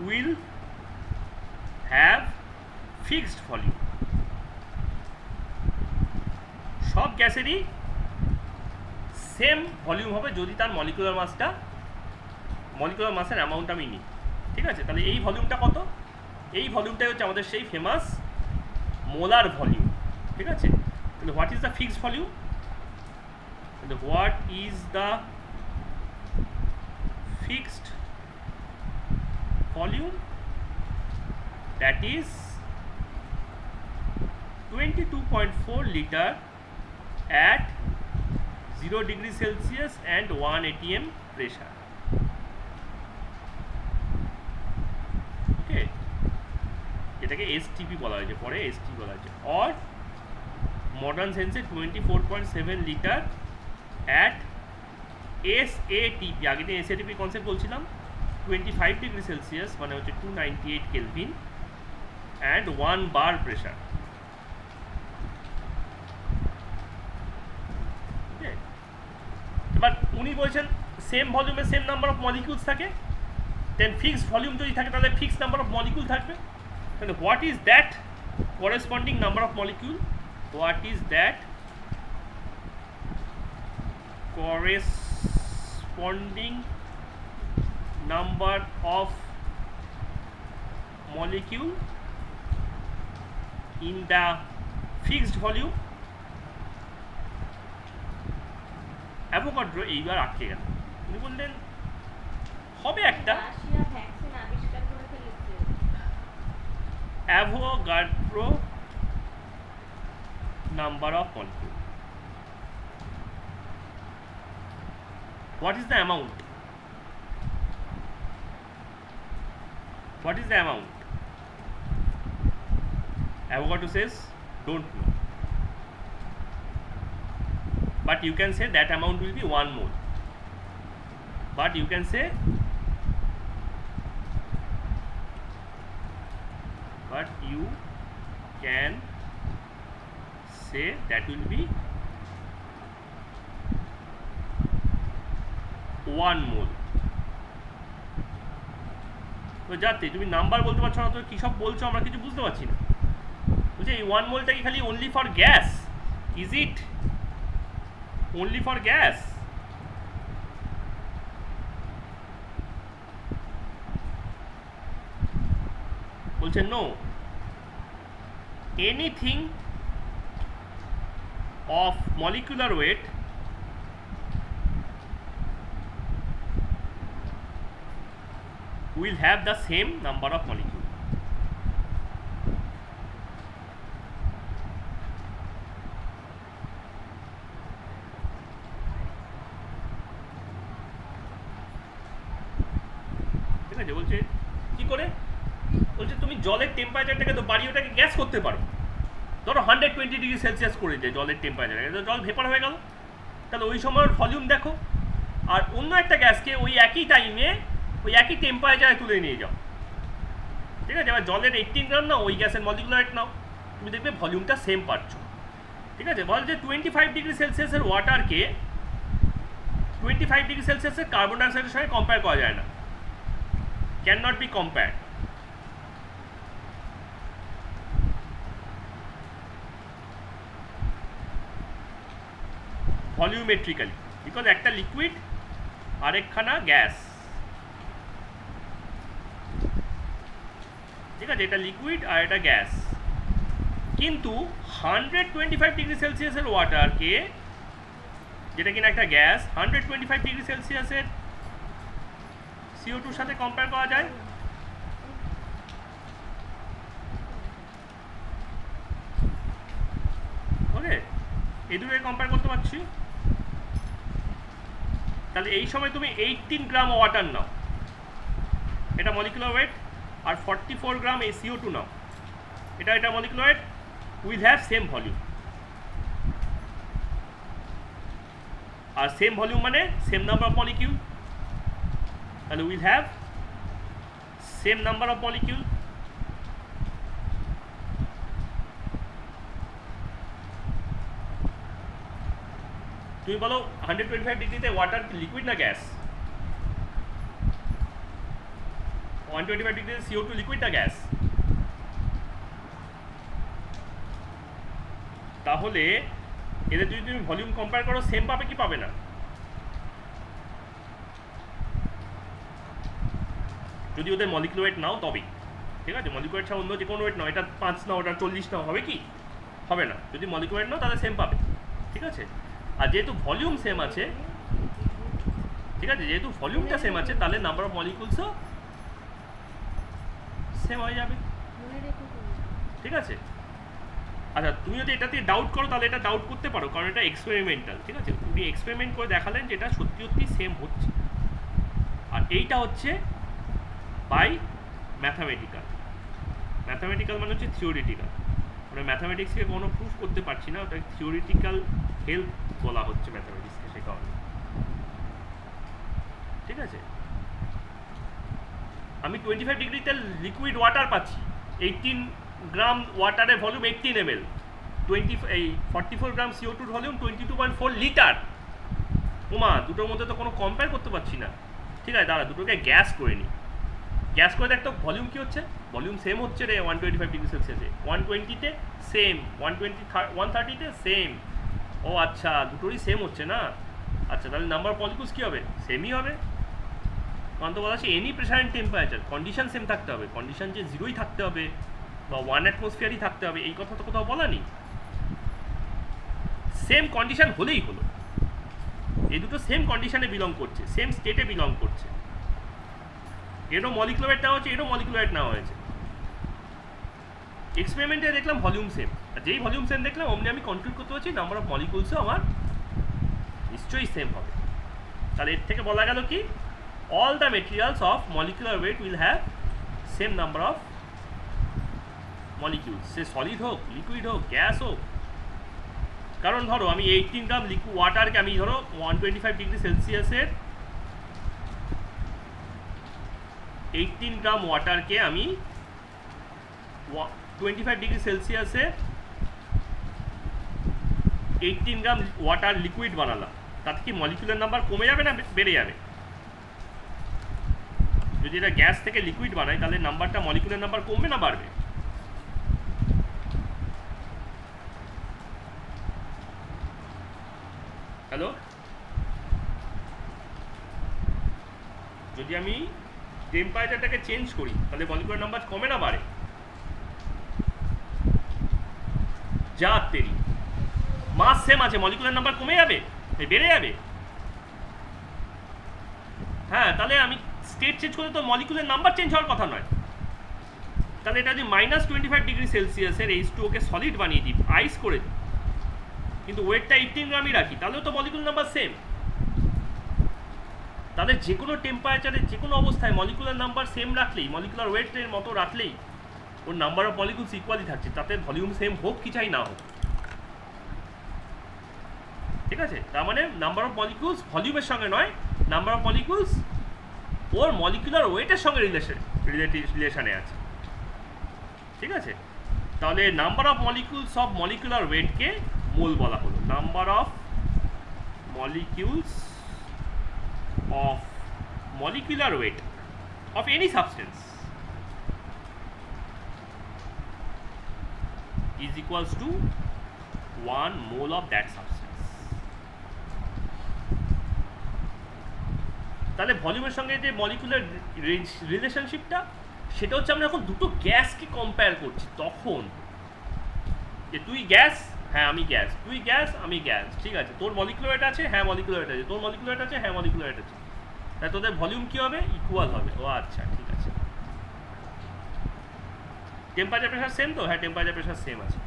will have fixed volume. সব গ্যাসেরই সেম ভলিউম হবে যদি তার মলিকুলার মাসের অ্যামাউন্ট আমি নিই। ঠিক আছে, তাহলে এই ভলিউমটা কত? এই ভলিউমটাই হচ্ছে আমাদের সেই ফেমাস মোলার ভলিউম। ঠিক আছে, তাহলে what is the fixed volume? What is the fixed volume? That is 22.4 liter at 0 degree Celsius and 1 atm pressure. Okay, এটাকে STP বলা হয়েছে, পরে STP বলা হয়েছে, or modern sense 24.7 liter at SATP, আগে দিয়ে SATP কনসেপ্ট বলছিলাম, 25 ডিগ্রি সেলসিয়াস মানে হচ্ছে 298 কেলভিন অ্যান্ড 1 বার প্রেশার। এবার উনি বলছেন সেম ভলিউমে সেম নাম্বার অফ মলিকিউলস থাকে, দেন ফিক্সড ভলিউম যদি থাকে তাহলে ফিক্সড নাম্বার অফ মলিকিউল থাকবে। তাহলে what is that corresponding number of molecule? What is that corresponding number of molecule in the fixed volume? Avogadro এইবার আটকে গেল, উনি বললেন হবে একটা Avogadro number of molecule. What is the amount? What is the amount? Avogadro says don't know, but you can say that amount will be 1 mole. But you can say that will be 1 mole. তো যাতে তুমি number বলতে পারছো না, তো কী সব বলছো আমরা কিছু বুঝতে পারছি না। বলছে এই 1 মোলটা কি খালি only for gas? Is it only for gas? বলছে no, anything of molecular weight will have the same number of molecule. ঠিক আছে, বলছে কি করে? বলছে তুমি জলের টেম্পারেচারটাকে তো বাড়িয়ে ওটাকে গ্যাস করতে পারো, ধরো 120 ডিগ্রি সেলসিয়াস করে দেয় জলের টেম্পারেচার, জল ভেপার হয়ে গেল, তাহলে ওই সময়ের ভলিউম দেখো, আর অন্য একটা গ্যাসকে ওই একই টাইমে ওই একই টেম্পারেচারে তুলে নিয়ে যাও। ঠিক আছে, এবার জলের 18 গ্রাম নাও, ওই গ্যাসের মলিকুলার ওয়েট নাও, তুমি দেখবে ভলিউমটা সেম পাচ্ছ। ঠিক আছে, বল যে 25 ডিগ্রি সেলসিয়াসের ওয়াটারকে 25 ডিগ্রি সেলসিয়াসের কার্বন ডাইঅক্সাইডের সঙ্গে কম্পেয়ার করা যায় না, can not be compare. Volumetrically, because একটা লিকুইড আরেকখানা গ্যাস, ঠিক আছে, এটা লিকুইড আর এটা গ্যাস। কিন্তু 125 ডিগ্রি সেলসিয়াসের ওয়াটারকে, যেটা কিনা একটা গ্যাস, 125 ডিগ্রি সেলসিয়াসের CO2 সাথে কম্পেয়ার করা যায়? ওকে, এই দুটোকে কম্পেয়ার করতে পারছি। তাহলে এই সময় তুমি 18 গ্রাম ওয়াটার নাও, এটা মলিকুলার ওয়েট, আর 44 গ্রাম এই CO2 নাও, এটা molecular weight, will have same volume. আর সেম ভলিউম মানে সেম নাম্বার অফ মলিকিউল, তাহলে will have same number of molecule. তুমি বলো 125 ডিগ্রিতে ওয়াটার লিকুইড না গ্যাস? 125 ডিগ্রিতে CO2 লিকুইড না গ্যাস? তাহলে এদের যদি তুমি ভলিউম কম্পেয়ার করো, সেম পাবে কি পাবে না? যদি ওদের মলিকুলার ওয়েট নাও তবেই, ঠিক আছে? মলিকুলার ওয়েট ছাড়া অন্য যে কোনো ওয়েট নাও, এটা 5 নাও, ওটা 40 নাও, হবে কি? হবে না। যদি মলিকুলার ওয়েট নাও তাহলে সেম পাবে, ঠিক আছে? আর যেহেতু ভলিউম সেম আছে, ঠিক আছে, যেহেতু ভলিউমটা সেম আছে, তাহলে নাম্বার অফ মলিকুলসও সেম হয়ে যাবে, ঠিক আছে? আচ্ছা, তুমি যদি এটাতে ডাউট করো তাহলে এটা ডাউট করতে পারো, কারণ এটা এক্সপেরিমেন্টাল, ঠিক আছে? উনি এক্সপেরিমেন্ট করে দেখালেন যে এটা সত্যি সত্যি সেম হচ্ছে। আর এইটা হচ্ছে বাই ম্যাথামেটিক্যাল। ম্যাথামেটিক্যাল মানে হচ্ছে থিওরিটিক্যাল, মানে ম্যাথামেটিক্সকে কোনো প্রুফ করতে পারছি না, ওটা থিওরিটিক্যাল হেল্প বলা হচ্ছে ম্যাথামেটিক্সকে, সে কারণে, ঠিক আছে? আমি 25 ডিগ্রিতে লিকুইড ওয়াটার পাচ্ছি, 18 গ্রাম ওয়াটারে ভলিউম 18 ml, 44 গ্রাম CO2 ভলিউম 22.4 লিটার। ওমা, দুটোর মধ্যে তো কোনো কম্পেয়ার করতে পারছি না, ঠিক আছে? দাঁড়া, দুটোকে গ্যাস করে নিই। গ্যাস করে দেখতো ভলিউম কি হচ্ছে, ভলিউম সেম হচ্ছে রে 125 ডিগ্রি সেলসিয়াসে, 120-তে সেম, 130-তে সেম। ও আচ্ছা, দুটোরই সেম হচ্ছে না? আচ্ছা, তাহলে নাম্বার অফ মলিকুলস কী হবে? সেমই হবে, কারণ তো বলা হচ্ছে any pressure and temperature, condition same থাকতে হবে, কন্ডিশন যে 0ই থাকতে হবে বা 1 অ্যাটমসফিয়ারই থাকতে হবে এই কথা তো কোথাও বলা নেই। সেম কন্ডিশন হলেই হলো, এই দুটো সেম কন্ডিশনে বিলং করছে, সেম স্টেটে বিলং করছে, এরও মলিকুলার ওয়েট নেওয়া হচ্ছে, এরও মলিকুলার ওয়েট নেওয়া হয়েছে। এক্সপেরিমেন্টে দেখলাম ভলিউম সেম, আর যেই ভলিউম সেম দেখলাম অমনি আমি কনক্লুড করতে পারছি নাম্বার অফ মলিকুলসও আমার নিশ্চয়ই সেম হবে। তাহলে এর থেকে বলা গেল কি, all the materials of molecular weight will have same number of molecules, say solid হোক, লিকুইড হোক, গ্যাস হোক। কারণ ধরো আমি 18 গ্রাম ওয়াটারকে আমি ধরো 125 ডিগ্রি সেলসিয়াসের 18 গ্রাম ওয়াটারকে আমি 25 ডিগ্রি সেলসিয়াসে 18 গ্রাম ওয়াটার লিকুইড বানালাম, তাতে কি মলিকুলার নাম্বার কমে যাবে না বেড়ে যাবে? যদি এটা গ্যাস থেকে লিকুইড বানাই তাহলে নাম্বারটা, মলিকুলার নাম্বার কমবে না বাড়বে? হ্যালো, যদি আমি টেম্পারেচারটাকে চেঞ্জ করি তাহলে মলিকুলার নাম্বার কমে না বাড়ে? যা তেরি, মাস সেম আছে, মলিকুলার নাম্বার কমে যাবে, বেড়ে যাবে? হ্যাঁ, তাহলে আমি স্টেট চেঞ্জ করলে তো মলিকুলার নাম্বার চেঞ্জ হওয়ার কথা নয়। তাহলে এটা যদি -25 ডিগ্রি সেলসিয়াসের H2O-কে সলিড বানিয়ে দিই, আইস করে দিই, কিন্তু ওয়েটটা 18 গ্রামই রাখি, তাহলেও তো মলিকুলার নাম্বার সেম। তাহলে যে কোনো টেম্পারেচারে, যে কোনো অবস্থায় মলিকুলার নাম্বার সেম রাখলেই, মলিকুলার ওয়েটের মতো রাখলেই ওর নাম্বার অফ মলিকুলস ইকুয়ালি থাকছে, তাতে ভলিউম সেম হোক কি চাই না হোক, ঠিক আছে? তার মানে নাম্বার অফ মলিকুলস ভলিউমের সঙ্গে নয়, নাম্বার অফ মলিকুলস ওর মলিকুলার ওয়েটের সঙ্গে রিলেশনে আছে, ঠিক আছে? তাহলে number of molecules of molecular ওয়েটকে মোল বলা হলো, number of molecules of molecular weight of any substance is equals to 1 mole of that substance. তাহলে ভলিউমের সঙ্গে যে মলিকুলার রিলেশনশিপটা, সেটা হচ্ছে আমরা এখন দুটো গ্যাসকে কম্পেয়ার করছি। তখন যে তুই গ্যাস, হ্যাঁ আমি গ্যাস, তুই গ্যাস আমি গ্যাস, ঠিক আছে, তোর মলিকুলার ওয়েট আছে, হ্যাঁ মলিকুলার ওয়েট আছে, তোর মলিকুলার ওয়েট আছে, হ্যাঁ মলিকুলার ওয়েট আছে, তাই তোদের ভলিউম কি হবে? ইকুয়াল হবে। ও আচ্ছা, ঠিক আছে। টেম্পারেচার প্রেসার সেম তো? হ্যাঁ টেম্পারেচার প্রেসার সেম আছে।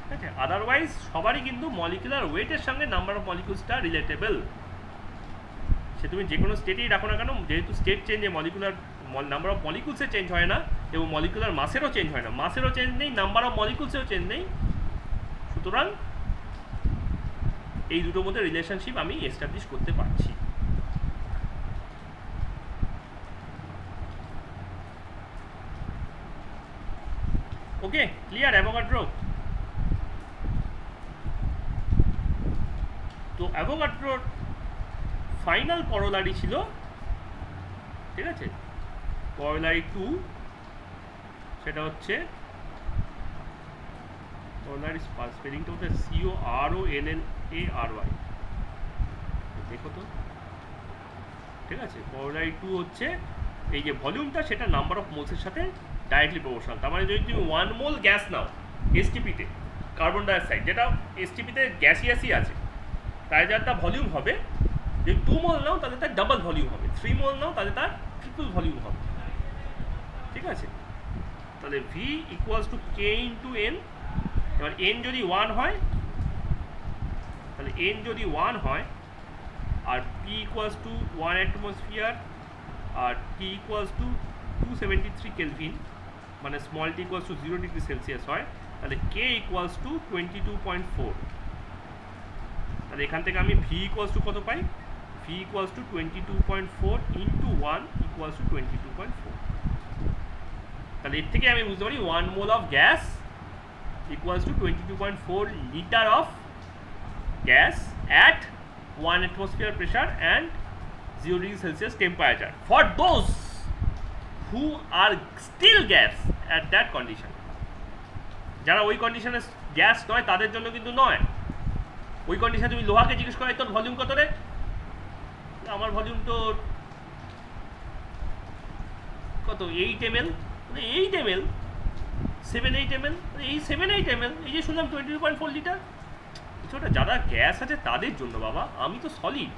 ঠিক আছে, আদারওয়াইজ সবারই কিন্তু মলিকুলার ওয়েটের সঙ্গে নাম্বার অফ মলিকুলসটা রিলেটেবল। সে তুমি যে কোনো স্টেটেই রাখো না কেন, যেহেতু স্টেট চেঞ্জে মলিকুলার নাম্বার অফ মলিকুলসের চেঞ্জ হয় না এবং মলিকুলার মাসেরও চেঞ্জ হয় না, মাসেরও চেঞ্জ নেই, নাম্বার অফ মলিকুলসেও চেঞ্জ নেই, সুতরাং এই দুটোর মধ্যে রিলেশনশিপ আমি এস্টাবলিশ করতে পারছি। ওকে, ক্লিয়ার অ্যাভোগাড্রো? তো অ্যাভোগাড্রোর ফাইনাল করোলারি ছিল, ঠিক আছে, করোলারি 2, সেটা হচ্ছে করোলারি স্পেলিংটা হচ্ছে COROLLARY, দেখো তো, ঠিক আছে। করোলারি 2 হচ্ছে এই যে ভলিউমটা, সেটা নাম্বার অফ মোলসের সাথে ডাইরেক্টলি প্রপোর্শনাল। তার মানে যদি তুমি 1 মোল গ্যাস নাও এসটিপিতে, কার্বন ডাইঅক্সাইড, যেটা এসটিপিতে গ্যাসিয়াসই আছে, তাই যার তার ভলিউম হবে, যদি 2 মোল নাও তাহলে তার ডাবল ভলিউম হবে, 3 মোল নাও তাহলে তার ট্রিপল ভলিউম হবে, ঠিক আছে। তাহলে V equals to K into N। এবার N যদি 1 হয়, তাহলে N যদি 1 হয়, আর P ইকুয়ালস টু 1 অ্যাটমসফিয়ার, আর T ইকুয়ালস টু 273 কেলভিন, মানে small t equals to 0 degree Celsius হয়, তাহলে K ইকুয়ালস টু 22.4। তাহলে এখান থেকে আমি V ইকুয়ালস টু কত পাই? V equals two 22.4 into 1 equals to 22.4। তাহলে এর থেকে আমি বুঝতে পারি 1 mole of gas equals to 22.4 litre of gas at 1 atmosphere pressure and 0 degree Celsius temperature for those who are still gas at that condition। যারা ওই কন্ডিশনে গ্যাস নয় তাদের জন্য কিন্তু নয়। ওই কন্ডিশনে তুমি লোহাকে জিজ্ঞেস করো তোর ভলিউম কত রে, আমার ভলিউম তো কত 8 ml, 8 ml 7-8 ml, এই 7-8 ml, এই যে শুনলাম 22.4 লিটার, কিছুটা যারা গ্যাস আছে তাদের জন্য বাবা, আমি তো সলিড।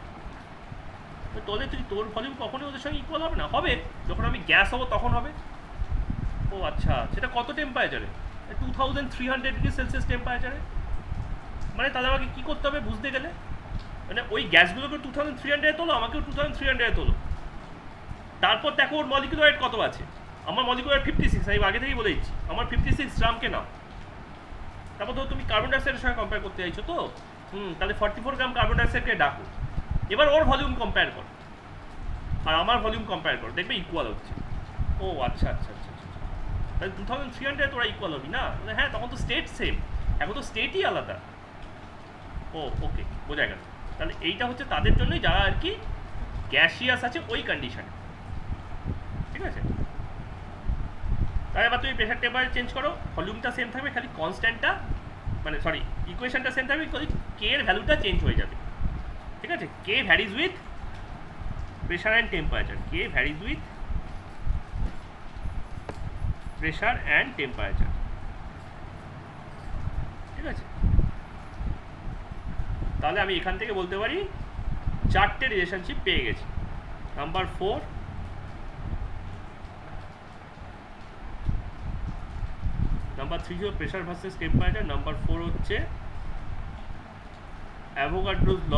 তোলে তুই তোর ভলিউম কখনোই ওদের সঙ্গে ইকুয়াল হবে না, হবে যখন আমি গ্যাস হবো তখন হবে। ও আচ্ছা, সেটা কত টেম্পারেচারে? 2300 ডিগ্রি সেলসিয়াস টেম্পারেচারে। মানে তাহলে আমাকে কী করতে হবে বুঝতে গেলে, মানে ওই গ্যাসগুলোকে 2300 তোলো, আমাকেও 2300 তোলো, তারপর দেখো ওর মলিকুলার ওয়েট কত আছে। আমার মলিকুলার 56, আমি আগে থেকেই বলে দিচ্ছি, আমার 56 গ্রামকে নাও। তারপর তো তুমি কার্বন ডাইঅক্সাইডের সঙ্গে কম্পেয়ার করতে চাইছো তো, তাহলে 44 গ্রাম কার্বন ডাইঅক্সাইডকে ডাকো, এবার ওর ভলিউম কম্পেয়ার করো আর আমার ভলিউম কম্পেয়ার করো, দেখবে ইকুয়াল হচ্ছে। ও আচ্ছা আচ্ছা আচ্ছা আচ্ছা, তাহলে 2300 তোরা ইকুয়াল হবি না? হ্যাঁ, তখন তো স্টেট সেম, এখন তো স্টেটই আলাদা। ও ওকে, বোঝা গেল। তাহলে এইটা হচ্ছে তাদের জন্যই যারা আর কি গ্যাসিয়াস আছে ওই কন্ডিশনে, ঠিক আছে। তাহলে এবার তুমি প্রেশার টেম্পারেচার চেঞ্জ করো, ভলিউমটা সেম থাকবে, খালি কনস্ট্যান্টটা মানে সরি ইকুয়েশনটা সেম থাকবে, খালি কে এর ভ্যালুটা চেঞ্জ হয়ে যাবে, ঠিক আছে। K varies with pressure and temperature, K varies with pressure and temperature, ঠিক আছে। তাহলে আমি এখান থেকে বলতে পারি 4টে রিলেশনশিপ পেয়ে গেছি। নাম্বার 4, নাম্বার 3 হলো প্রেশার ভার্সেস টেম্পারেচার, নাম্বার 4 হচ্ছে Avogadro's law,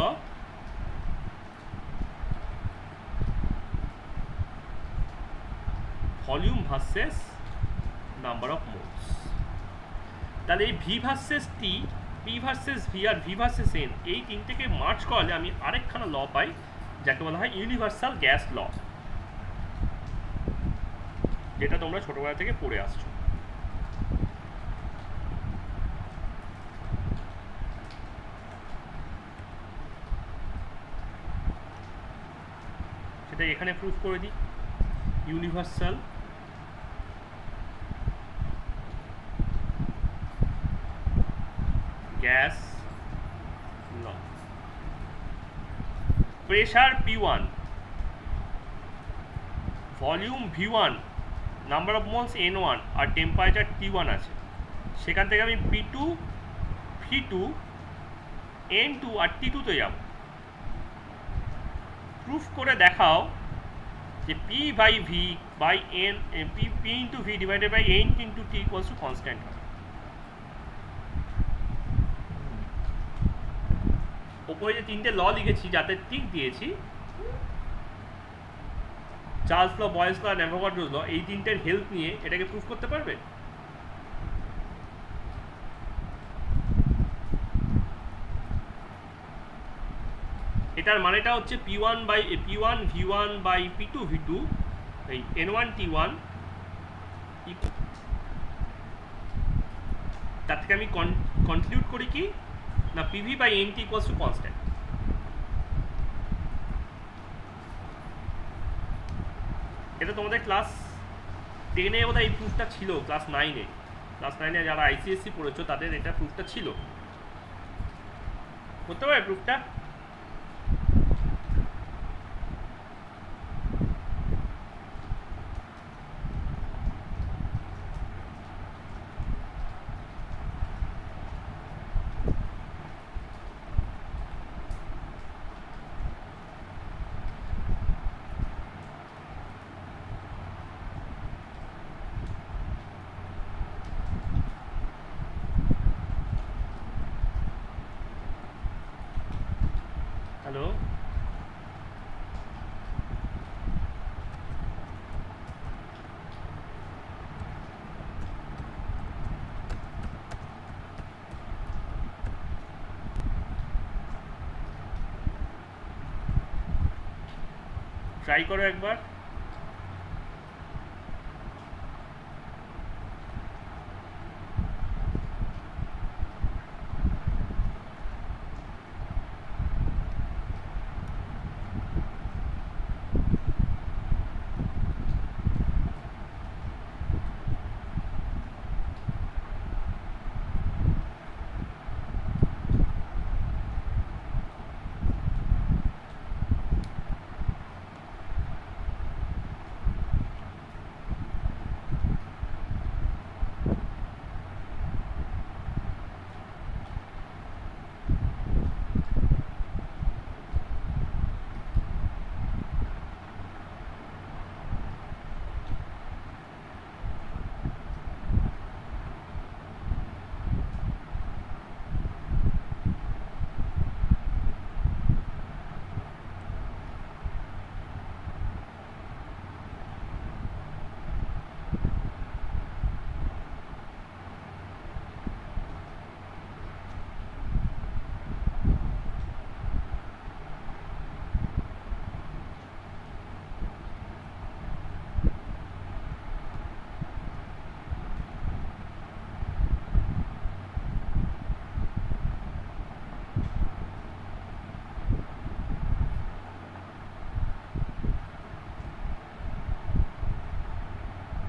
volume versus number of moles. তাহলে এই V versus T, P versus V আর ভি ভার্সেস এন, এই তিনটেকে মার্চ করালে আমি আরেকখানা ল পাই যাকে বলা হয় ইউনিভার্সাল গ্যাস ল, যেটা তোমরা ছোটবেলা থেকে পড়ে আসছো। অতএব এখানে প্রুফ করে দিই universal gas law, pressure P1, volume V1, number of moles N1 আর টেম্পারেচার T1 আছে, সেখান থেকে আমি P2, V2, N2 আর T2 তে যাব। প্রুফ করে দেখাও যে P by V by N, P into V divided by N into T equals to constant হবে। ওপরে যে তিনটে ল লিখেছি যাতে টিক দিয়েছি, চার্লস ল, বয়েলস ল, অ্যাভোগাড্রোস ল, এই তিনটের হেল্প নিয়ে এটাকে প্রুফ করতে পারবে? এটার মানেটা হচ্ছে P1 V1 by P2 V2, এই N1 T1, তার থেকে আমি কনক্লুড করি কি না PV by NT equals to constant. এটা তোমাদের ক্লাস 10-এ বোধহয় এই প্রুফটা ছিল, ক্লাস 9-এ যারা ICSE পড়েছো তাদের এটা প্রুফটা ছিল। করতে পারবে প্রুফটা? হ্যালো, ট্রাই করো একবার।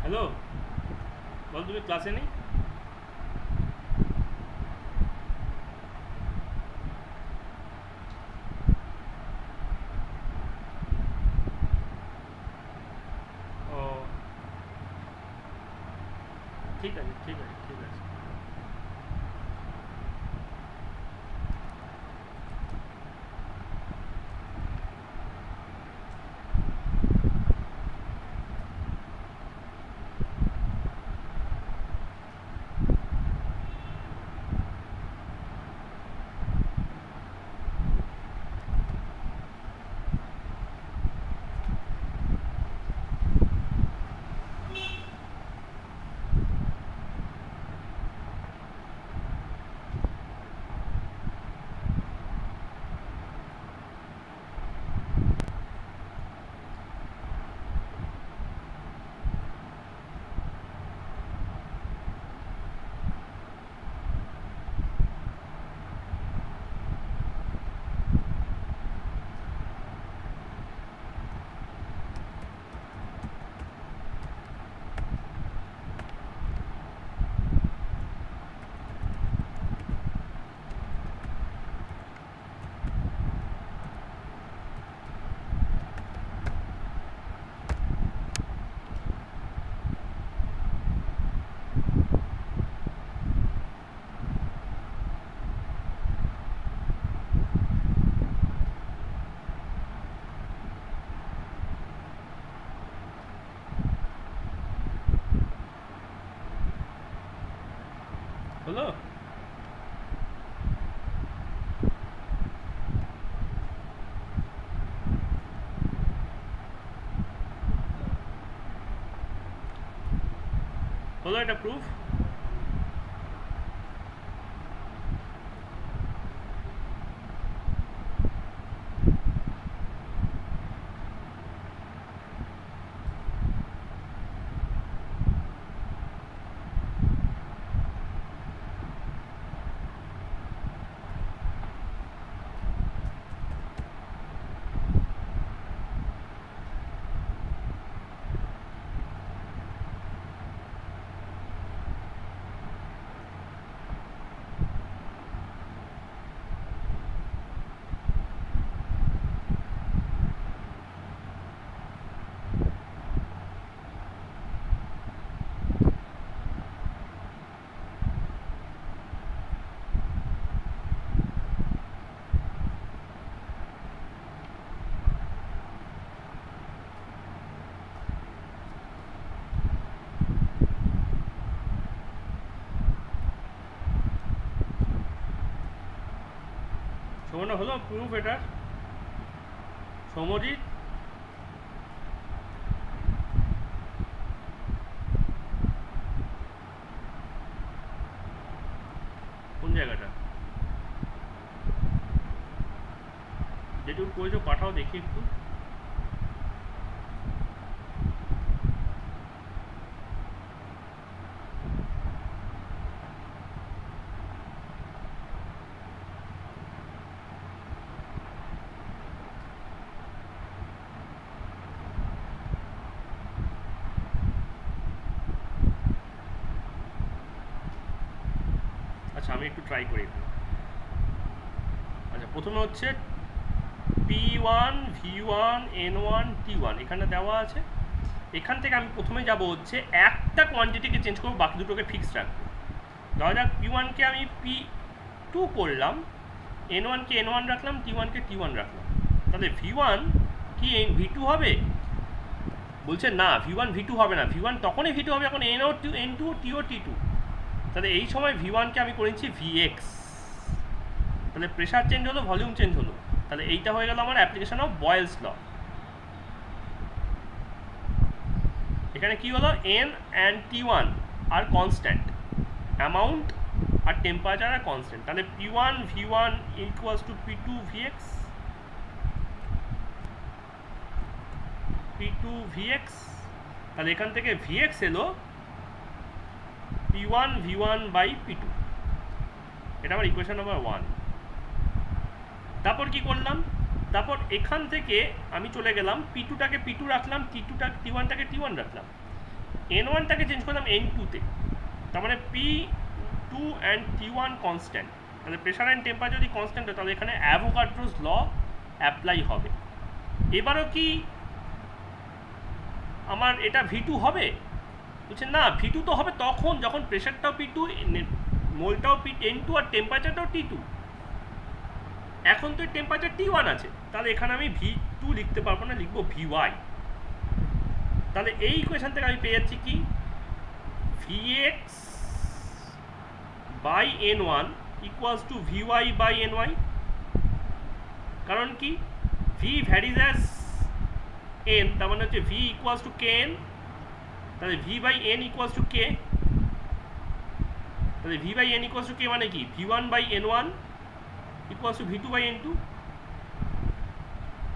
হ্যালো, বল তুমি ক্লাসে নেই? ও ঠিক আছে, ঠিক আছে, ঠিক আছে। হলো? হলো এটা প্রুফ? সৌমনা হলো প্রুফ এটা? সৌমজিৎ কোন জায়গাটা যেটুকু করেছো পাঠাও দেখি একটু। আচ্ছা আমি একটু ট্রাই করি। আচ্ছা প্রথমে হচ্ছে P1 V1 N1 T1 এখানে দেওয়া আছে। এখান থেকে আমি প্রথমে যাব হচ্ছে একটা কোয়ান্টিটিকে চেঞ্জ করবো, বাকি দুটোকে ফিক্স রাখবো। ধরা যাক P1কে আমি P2 করলাম, N1কে N1 রাখলাম, T1কে T1 রাখলাম। তাহলে V1 কি V2 হবে? বলছে না, V1 V2 হবে না। V1 তখনই V2 হবে যখন N2 T ও T2। তাহলে এই সময় V1কে আমি করেছি Vx। তাহলে প্রেশার চেঞ্জ হলো, ভলিউম চেঞ্জ হলো। তাহলে এইটা হয়ে গেল আমার অ্যাপ্লিকেশন অফ বয়েলস ল। এখানে কি হলো, N and T1 আর কনস্ট্যান্ট, অ্যামাউন্ট আর টেম্পারেচার আর কনস্ট্যান্ট। তাহলে P1 V1 equals to P2 Vx, P2 Vx। তাহলে এখান থেকে Vx এলো P1 V1 বাই P2। এটা আমার ইকুয়েশন নাম্বার 1। তারপর কি করলাম, তারপর এখান থেকে আমি চলে গেলাম P2টাকে P2 রাখলাম, T1টাকে T1 রাখলাম, N1টাকে চেঞ্জ করলাম N2তে। তার মানে P2 অ্যান্ড T1 কনস্ট্যান্ট। তাহলে প্রেশার অ্যান্ড টেম্পারেচার যদি কনস্ট্যান্ট হয় তাহলে এখানে অ্যাভোগাড্রোস ল অ্যাপ্লাই হবে। এবারও কি আমার এটা V2 হবে? বলছে না, V2 তো হবে তখন যখন প্রেশারটাও P2, মোলটাও N2 আর টেম্পারেচারটাও T2। এখন তো টেম্পারেচার T1 আছে, তাহলে এখানে আমি V2 লিখতে পারবো না, লিখবো Vy। তাহলে এই ইকুয়েশন থেকে আমি পেয়ে যাচ্ছি কি, Vx by N1 equals to Vy by Ny। কারণ কি, V ভ্যারিজ অ্যাজ N, তার মানে হচ্ছে V ইকুয়ালস টু Kn। তাহলে V by N equals to K। তাহলে V by N equals to K মানে কি, V1 by N1 equals to V2 by N2।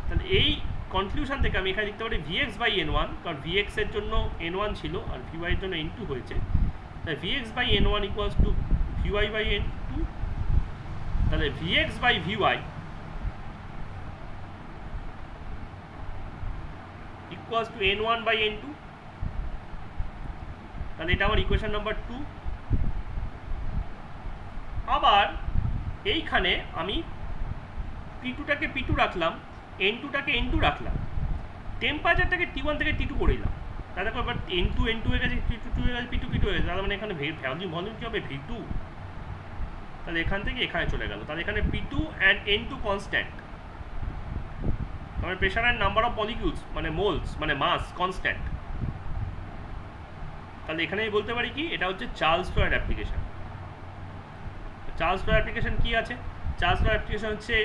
তাহলে এই কনক্লুশন থেকে আমি এখানে লিখতে পারি Vx বাই N1, কারণ Vx এর জন্য N1 ছিল আর Vy এর জন্য N2 হয়েছে। তাহলে Vx by N1 equals to Vy by N2। তাহলে Vx by Vy equals to N1 by N2। তাহলে এটা আমার ইকুয়েশন নাম্বার 2। আবার এইখানে আমি P2টাকে P2 রাখলাম, N2টাকে N2 রাখলাম, টেম্পারেচারটাকে T1 থেকে T2 করে দিলাম। তাহলে দেখো এবার N2 হয়ে গেছে, T2 হয়ে গেছে, P2 হয়ে গেছে। তাহলে মানে এখানে ভলিউম কী হবে, V2। তাহলে এখান থেকে এখানে চলে গেল। তাহলে এখানে P2 অ্যান্ড N2 কনস্ট্যান্ট, তারপরে pressure and number of molecules মানে মোলস মানে মাস কনস্ট্যান্ট। তাহলে এখানে বলতে পারি কি, এটা হচ্ছে চার্লস ল এর অ্যাপ্লিকেশন। চার্লস ল অ্যাপ্লিকেশন কি আছে? চার্লস ল অ্যাপ্লিকেশন হচ্ছে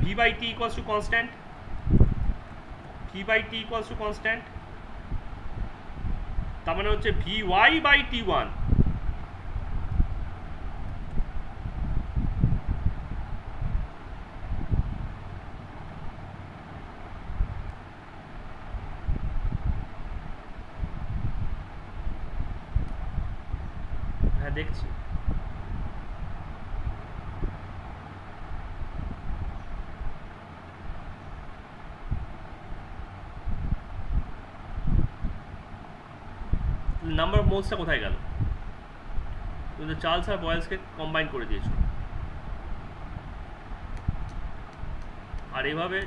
v by t equals to constant, v by t equals to constant, তার মানে হচ্ছে vy by t1 হ্যাঁ দেখছি। নাম্বার অফ মোলসটা কোথায় গেল? তুমি তো চার্লস আর বয়েলসকে কম্বাইন করে দিয়েছো, আর এভাবে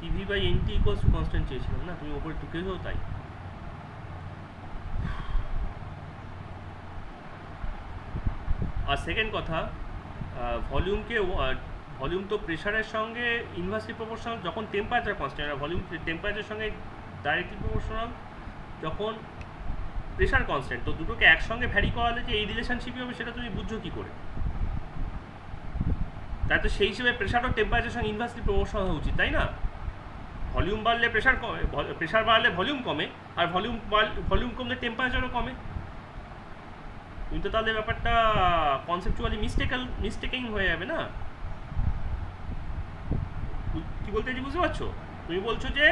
PV by NT equals to constant চেয়েছিলাম না, তুমি ওপরে টুকেছো তাই। আর সেকেন্ড কথা, ভলিউম তো প্রেশারের সঙ্গে ইনভার্সলি প্রপোর্শনাল যখন টেম্পারেচার কনস্ট্যান্ট, আর ভলিউম টেম্পারেচারের সঙ্গে ডাইরেক্টলি প্রপোর্শনাল যখন প্রেশার কনস্ট্যান্ট। তো দুটোকে একসঙ্গে ভ্যারি করালে যে এই রিলেশনশিপই হবে সেটা তুমি বুঝছো কী করে? তাই তো সেই হিসেবে প্রেশারও টেম্পারেচারের সঙ্গে ইনভার্সলি প্রপোর্শনাল হওয়া উচিত, তাই না? ভলিউম বাড়লে প্রেশার কমে, প্রেশার বাড়লে ভলিউম কমে, আর ভলিউম কমলে টেম্পারেচারও কমে। তুমি তো তাহলে ব্যাপারটা কনসেপচুয়ালি মিস্টেকিং হয়ে যাবে না? কি বলতে চাইছি বুঝতে পারছো? তুমি বলছো যে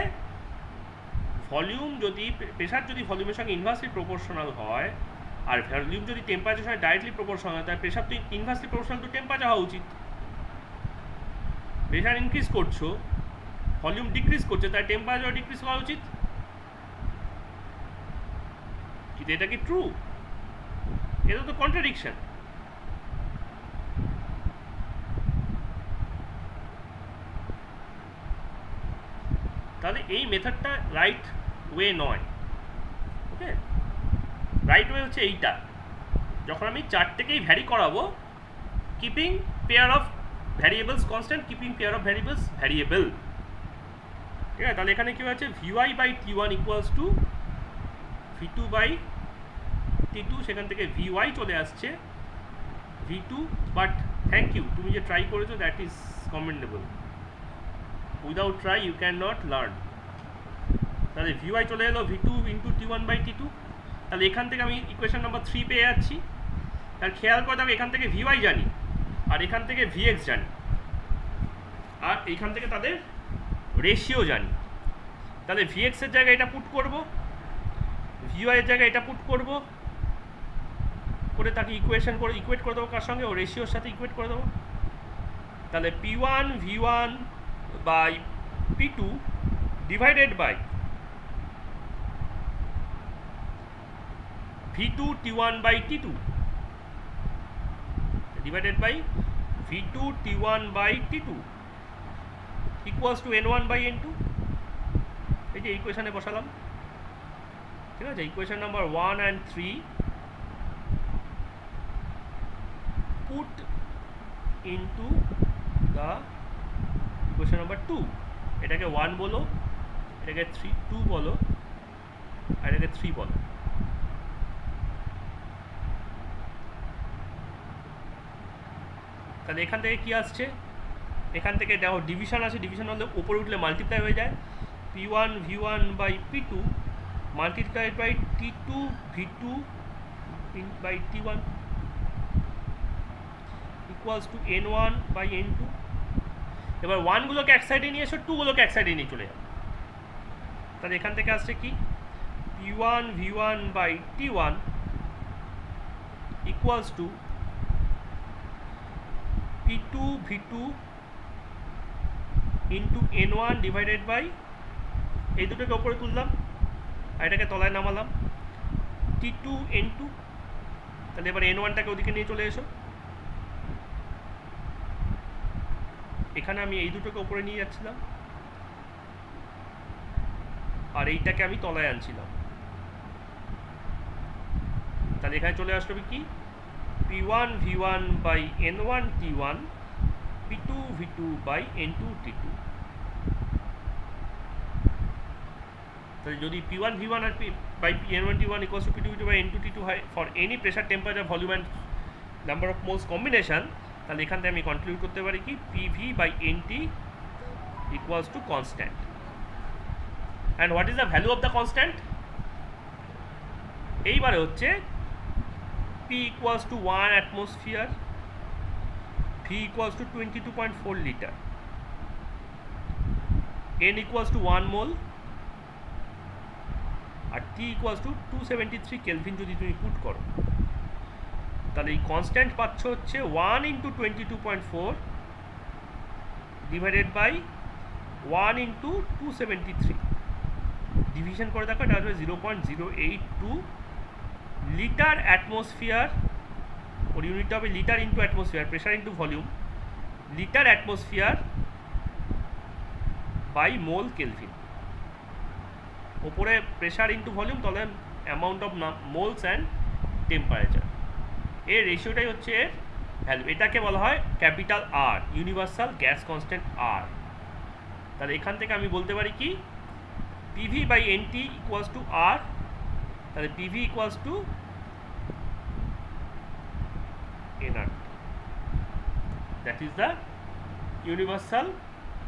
ভলিউম যদি প্রেশার যদি ভলিউমের সঙ্গে ইনভার্সলি প্রপোর্শনাল হয়, আর ভলিউম যদি টেম্পারেচারের সঙ্গে ডাইরেক্টলি প্রপোর্শনাল হয়, তাহলে প্রেশার তো ইনভার্সলি প্রপোর্শনাল টু টেম্পারেচার হওয়া উচিত। প্রেশার ইনক্রিজ করছো, ভলিউম ডিক্রিজ করছে, তাই টেম্পারেচার ডিক্রিজ হওয়া উচিত। কিন্তু এটা কি ট্রু? এটা তো কন্ট্রাডিকশন। তাহলে এই মেথডটা রাইট ওয়ে নয়। ওকে, রাইট ওয়ে হচ্ছে এইটা, যখন আমি চারটেকেই ভ্যারি করাবো keeping pair of variables constant, keeping pair of variables variable. ঠিক আছে, তাহলে এখানে কি হচ্ছে vy by t1 equals to v2 by t2, সেখান থেকে vy চলে আসছে v2, বাট থ্যাংক ইউ, তুমি যে ট্রাই করেছো that is commendable. Without try you can not learn. তাহলে vy চলে এলো v2 into t1 by t2। তাহলে এখান থেকে আমি ইকুয়েশন নাম্বার 3 পেয়ে যাচ্ছি। আর খেয়াল করে দেখো, এখান থেকে vy জানি, আর এখান থেকে vx জানি, আর এইখান থেকে তাদের রেশিও জানি। তাহলে vx এর জায়গায় এটা পুট করব, vy এর জায়গায় এটা পুট করব, করে তাকে ইকুয়েট করে দেবো কার সঙ্গে? ও রেশিওর সাথে ইকুয়েট করে দেবো। তাহলে p1 v1 by p2 divided by v2 t1 by t2 divided by v2 t1 by t2 equals to n1 by n2। এই যে ইকুয়েশনে বসালাম, ঠিক আছে? Equation number 1 and 3 put into the equation number 2। এটাকে 1 বলো, এটাকে 2 বলো, আর এটাকে 3 বলো। তাহলে এখান থেকে কি আসছে? এখান থেকে দেখো ডিভিশন আছে, ডিভিশন হলে উপরে উঠলে মাল্টিপ্লাই হয়ে যায়। p1 v1 by p2 multiplied by t2 v2 by t1 equals to n1 by n2। এবার 1 গুলোকে এক সাইডে নিয়ে এসো, 2 গুলোকে এক সাইডে নিয়ে চলে যাও। তাহলে এখান থেকে আসছে কি p1 v1 by t1 equals to p2 v2 into n1 divided by, এই দুটোকে ওপরে তুললাম আর এটাকে তলায় নামালাম, t2 n2। তাহলে এবার n1টাকে ওদিকে নিয়ে চলে এসো, এখানে আমি এই দুটোকে ওপরে নিয়ে যাচ্ছিলাম আর এইটাকে আমি তলায় আনছিলাম। তাহলে এখানে চলে আসলো কি p1 v1 by n1 t1 p2 v2 by n2 t2। তাহলে যদি P1 V1 R P by N1 T1 equals to P2 V2 by N2 T2 for any pressure temperature volume and number of moles combination, তাহলে এখান থেকে আমি conclude করতে পারি কি PV by NT equals to constant. And what is the value of the constant? এইবারে হচ্ছে P equals to 1 atmosphere, V equals to 22.4 liter, N equals to 1 mole আর T equals to 273 কেলভিন যদি তুমি put করো, তাহলে এই constant পাচ্ছ হচ্ছে 1 into 22.4 divided by 1 into 273, division করে দেখো এটা আসবে 0.082 লিটার অ্যাটমসফিয়ার, ওর ইউনিটটা হবে litre into atmosphere, pressure into volume, litre atmosphere by mole kelvin. ওপরে প্রেশার ইন্টু ভলিউম, তাহলে amount of moles and temperature, এর রেশিওটাই হচ্ছে এর ভ্যালু। এটাকে বলা হয় capital R, universal gas constant R. তাহলে এখান থেকে আমি বলতে পারি কি PV by NT equals to R, তাহলে PV equals to nR, that is the universal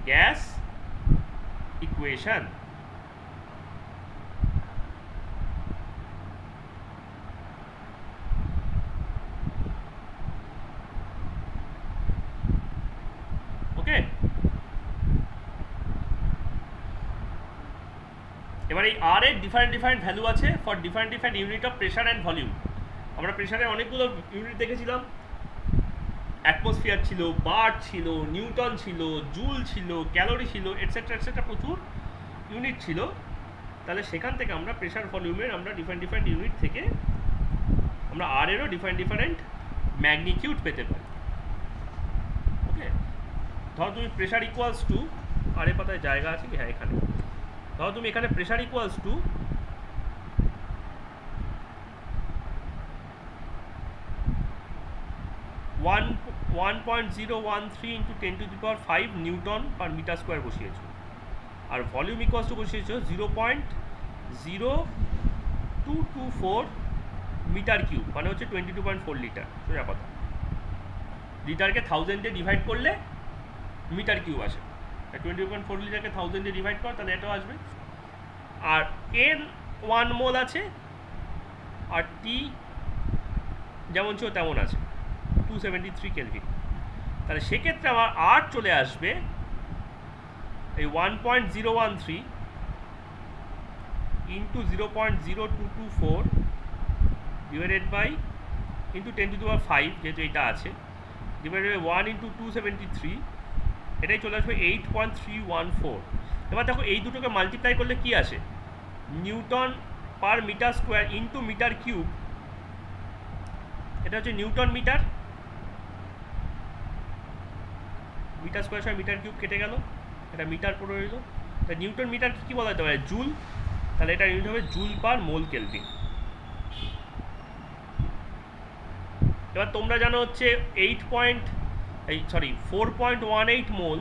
gas equation. Okay, এবার এই আর এর ডিফারেন্ট ভ্যালু আছে for different unit of pressure and volume. আমরা প্রেশারের অনেকগুলো ইউনিট দেখেছিলাম, অ্যাটমসফিয়ার ছিল, বার ছিল, নিউটন ছিল, জুল ছিল, ক্যালোরি ছিল, এটসেট্রা প্রচুর ইউনিট ছিল। তাহলে সেখান থেকে আমরা প্রেশার ভলিউমের আমরা ডিফারেন্ট ইউনিট থেকে আমরা আর এরও ডিফারেন্ট ম্যাগনিটিউড পেতে পারি। ওকে, ধরো তুমি প্রেশার ইকুয়ালস টু, আরে পাতায় জায়গা আছে কি, হ্যাঁ এখানে, ধরো তুমি এখানে pressure equals to 1.013 into 10 to the power 5 newton per metre square বসিয়েছো, আর ভলিউম ইকুয়ালস টু বসিয়েছো 0.0224 মিটার কিউব, মানে হচ্ছে 22.4 লিটার। সোজা কথা, লিটারকে 1000 দিয়ে ডিভাইড করলে মিটার কিউব আসে, 22.4 লিটারকে 1000 দিয়ে ডিভাইড কর, তাহলে এটাও আসবে। আর N 1 মোল আছে, আর T যেমন ছিল তেমন আছে 273 কেলভিন। তাহলে সেক্ষেত্রে আমার আর চলে আসবে এই 1.013 into 0.0224 divided by into 10 to the power 5, যেহেতু এটা আছে, ডিভাইডেড বাই 1 ইন্টু 273, এটাই চলে আসবে 8.314। এবার দেখো এই দুটোকে মাল্টিপ্লাই করলে কি আসে, newton per metre square into metre cube, এটা হচ্ছে নিউটন মিটার, মিটার স্কোয়ার সময় মিটার কিউব কেটে গেল, এটা মিটার পড়ে রইল। তা নিউটন মিটার কী বলা যেতে পারে, জুল, তাহলে এটা ইউনিট হবে জুল পার মোল কেলভিন। এবার তোমরা জানো হচ্ছে 4.18 মোল,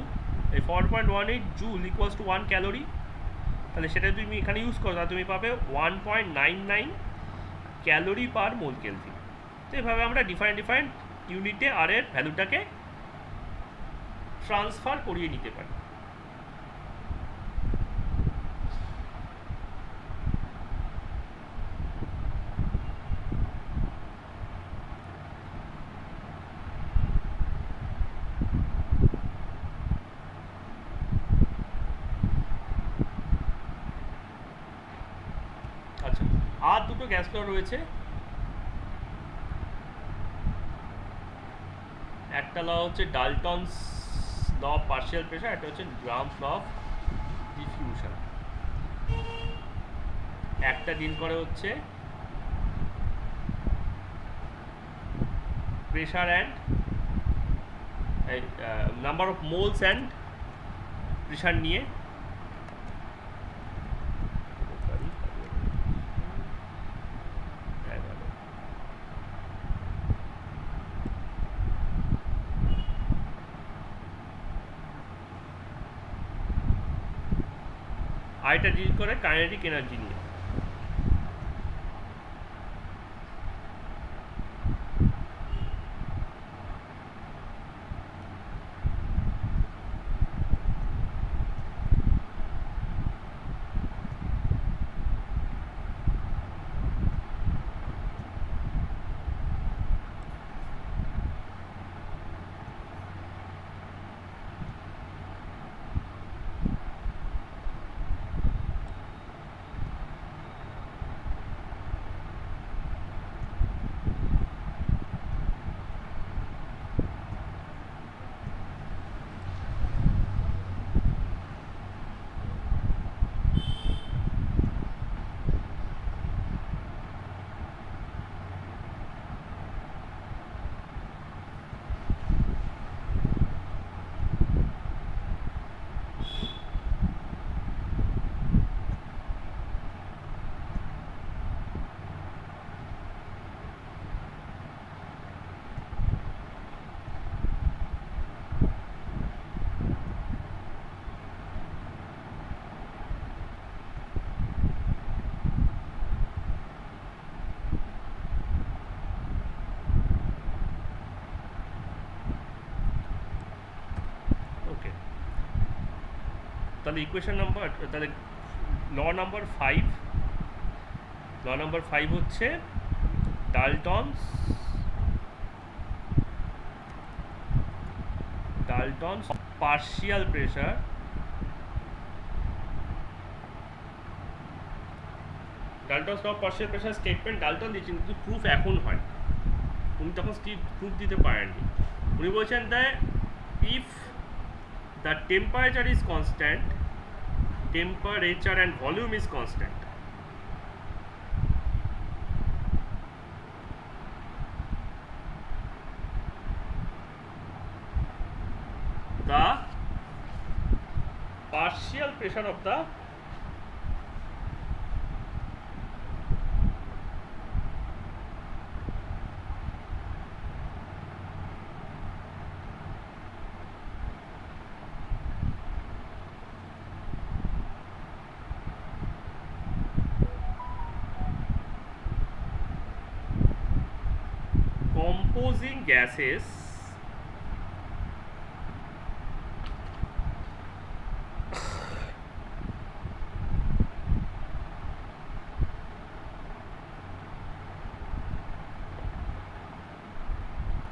এই 4.18 জুল ইকুয়ালস টু 1 ক্যালোরি, তাহলে সেটা তুমি এখানে ইউজ করো, তাহলে তুমি পাবে 1.99 ক্যালোরি পার মোল কেলভিন। তো এভাবে আমরা ডিফারেন্ট ইউনিটে আর এর ভ্যালুটাকে ট্রান্সফার করিয়ে নিতে পারি। আচ্ছা, আর দুটো গ্যাস ল রয়েছে, একটা ল হচ্ছে ডাল্টনস ল অফ পার্শিয়াল প্রেশার, একটা হচ্ছে গ্রামস ল অফ ডিফিউশন। একটা ডিল করে হচ্ছে pressure and number of moles and pressure নিয়ে, আর এটা ডিল করে কাইনেটিক এনার্জি নিয়ে। ওকে, তাহলে ইকুয়েশন নাম্বার, তাহলে ল নাম্বার 5 হচ্ছে Dalton's partial pressure Dalton's of partial pressure statement Dalton দিয়েছেন, কিন্তু প্রুফ এখন হয়, উনি তখন প্রুফ দিতে পারেননি। উনি বলছেন that if the temperature is constant, temperature and volume is constant, the partial pressure of the composing gases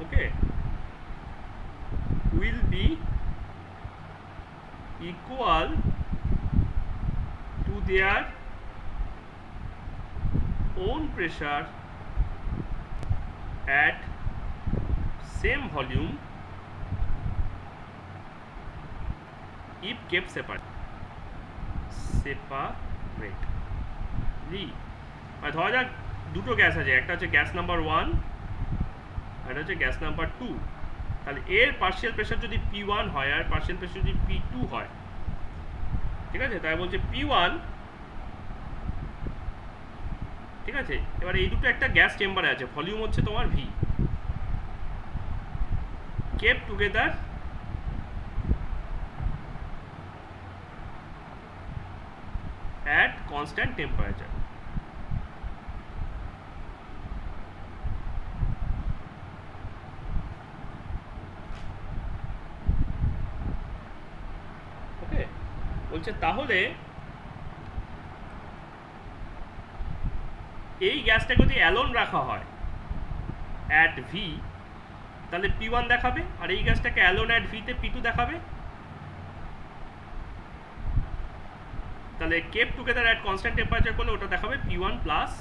okay will be equal to their own pressure at same volume if kept separately। আর ধরা যাক দুটো gas আছে, একটা হচ্ছে gas number 1 আর একটা হচ্ছে gas number 2, তাহলে এর পার্শিয়াল প্রেশার যদি P1 হয় আর পার্শিয়াল প্রেশার যদি P2 হয়, ঠিক আছে, তাই বলছে P1, ঠিক আছে। এবার এই দুটো একটা গ্যাস চেম্বারে আছে, ভলিউম হচ্ছে তোমার V, kept together at constant temperature। ওকে, বলছে তাহলে এই গ্যাসটাকে যদি অ্যালোন রাখা হয় অ্যাট V, তাহলে P1 দেখাবে, আর এই গ্যাসটাকে অ্যালোন অ্যাট V তে P2 দেখাবে। তাহলে keep together at constant temperature করলে ওটা দেখাবে P1 plus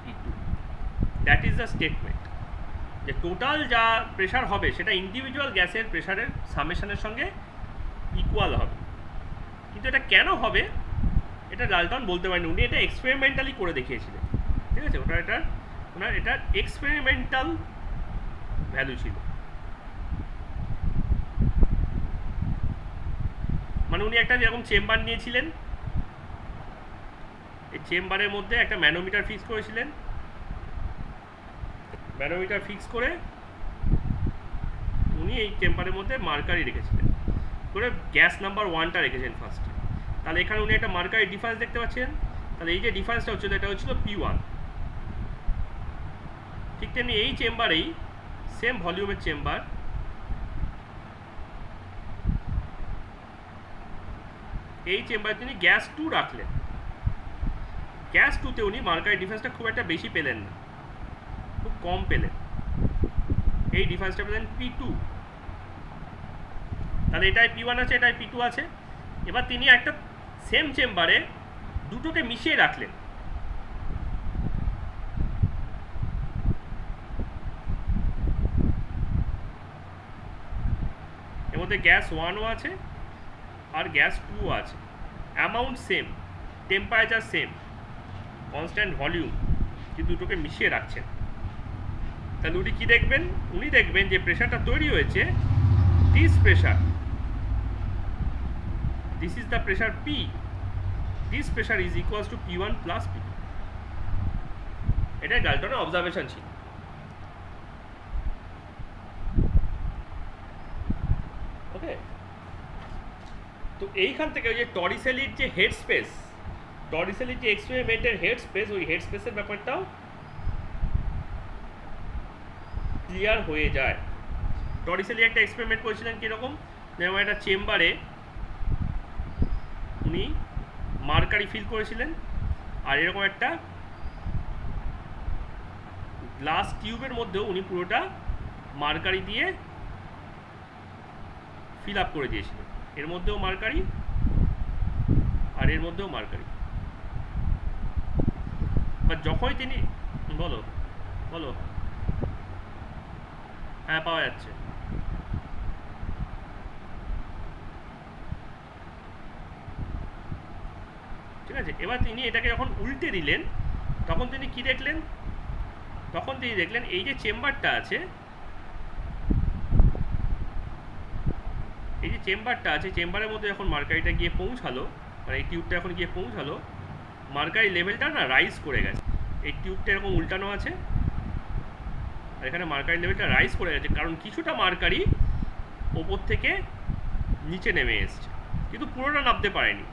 P2। That is the statement, যে টোটাল যা প্রেশার হবে সেটা ইন্ডিভিজুয়াল গ্যাসের প্রেশারের সামেশনের সঙ্গে ইকুয়াল হবে। কিন্তু এটা কেন হবে এটা ডাল্টন বলতে পারেনি, উনি এটা এক্সপেরিমেন্টালি করে দেখিয়েছিলেন, ঠিক আছে। ওনার এটার এক্সপেরিমেন্টাল ভ্যালু ছিল, মানে উনি একটা যেরকম চেম্বার নিয়েছিলেন, এই চেম্বারের মধ্যে একটা ম্যানোমিটার ফিক্স করেছিলেন, ম্যানোমিটার ফিক্স করে উনি এই চেম্বারের মধ্যে মার্কারি রেখেছিলেন, করে গ্যাস নাম্বার 1টা রেখেছেন ফার্স্টে, তাহলে এখানে উনি একটা মার্কারি ডিফারেন্স দেখতে পাচ্ছেন। তাহলে এই যে ডিফারেন্সটা হচ্ছিল এটা হচ্ছিল P1। ঠিক তেমনি এই চেম্বারেই সেম ভলিউমের চেম্বার, এই চেম্বারে তিনি গ্যাস 2 রাখলেন। গ্যাস 2তে উনি মার্কারি ডিফারেন্সটা খুব একটা বেশি পেলেন না, খুব কম পেলেন। এই ডিফারেন্সটা পেলেন P2। তাহলে এটাই P1 আছে, এটাই P2 আছে। এবার তিনি একটা সেম চেম্বারে দুটোকে মিশিয়ে রাখলেন। এর মধ্যে গ্যাস 1ও আছে আর গ্যাস 2ও আছে, amount same, temperature same, constant volume, কিন্তু দুটোকে মিশিয়ে রাখছেন। তাহলে উনি কী দেখবেন? উনি দেখবেন যে প্রেশারটা তৈরি হয়েছে, this pressure, this is the pressure P, this pressure is equals to P1 plus P2। এটা ডাল্টনের অবজারভেশন ছিল। ওকে, তো এইখান থেকে ওই যে টরিসেলির যে হেড স্পেস, টরিসেলির যে এক্সপেরিমেন্টের হেড স্পেস, ওই হেড স্পেসের ব্যাপারটাও ক্লিয়ার হয়ে যায়। টরিসেলি একটা এক্সপেরিমেন্ট করেছিলেন কীরকম, যেমন একটা চেম্বারে উনি মার্কারি ফিল করেছিলেন, আর এরকম একটা গ্লাস টিউবের মধ্যেও উনি পুরোটা মার্কারি দিয়ে ফিল আপ করে দিয়েছিলেন। এর মধ্যেও মার্কারি আর এর মধ্যেও মার্কারি। বা যখনই তিনি বলো বলো হ্যাঁ পাওয়া যাচ্ছে। ঠিক আছে, এবার তিনি এটাকে যখন উল্টে দিলেন তখন তিনি কি দেখলেন? তখন তিনি দেখলেন এই যে চেম্বারটা আছে, এই যে চেম্বারটা আছে, চেম্বারের মধ্যে যখন মার্কারিটা গিয়ে পৌঁছালো, মানে এই টিউবটা যখন গিয়ে পৌঁছালো, মার্কারি লেভেলটা না রাইজ করে গেছে। এই টিউবটা এরকম উল্টানো আছে আর এখানে মার্কারি লেভেলটা রাইজ করে গেছে, কারণ কিছুটা মার্কারি ওপর থেকে নিচে নেমে এসছে, কিন্তু পুরোটা নামতে পারেনি।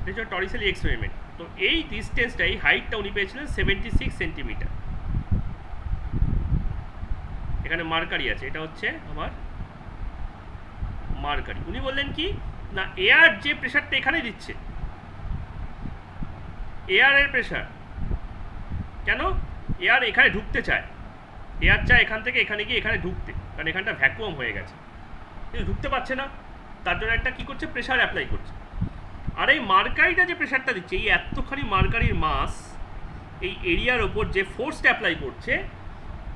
এটা হচ্ছে টরিসেলি এক্সপেরিমেন্ট। তো এই ডিস্টেন্সটা, এই হাইটটা উনি পেয়েছিলেন 76 সেন্টিমিটার। এখানে মার্কারি আছে, এটা হচ্ছে আমার মার্কারি। উনি বললেন কি না, এয়ার যে প্রেশারটা এখানে দিচ্ছে, এয়ারের প্রেশার, কেন এয়ার এখানে ঢুকতে চায়, এয়ার চায় এখান থেকে এখানে গিয়ে এখানে ঢুকতে, কারণ এখানটা ভ্যাকুয়াম হয়ে গেছে, কিন্তু ঢুকতে পারছে না। তার জন্য একটা কী করছে, প্রেশার অ্যাপ্লাই করছে। আর এই মার্কারিটা যে প্রেশারটা দিচ্ছে, এই এতখানি মার্কারির মাস এই এরিয়ার ওপর যে ফোর্সটা অ্যাপ্লাই করছে,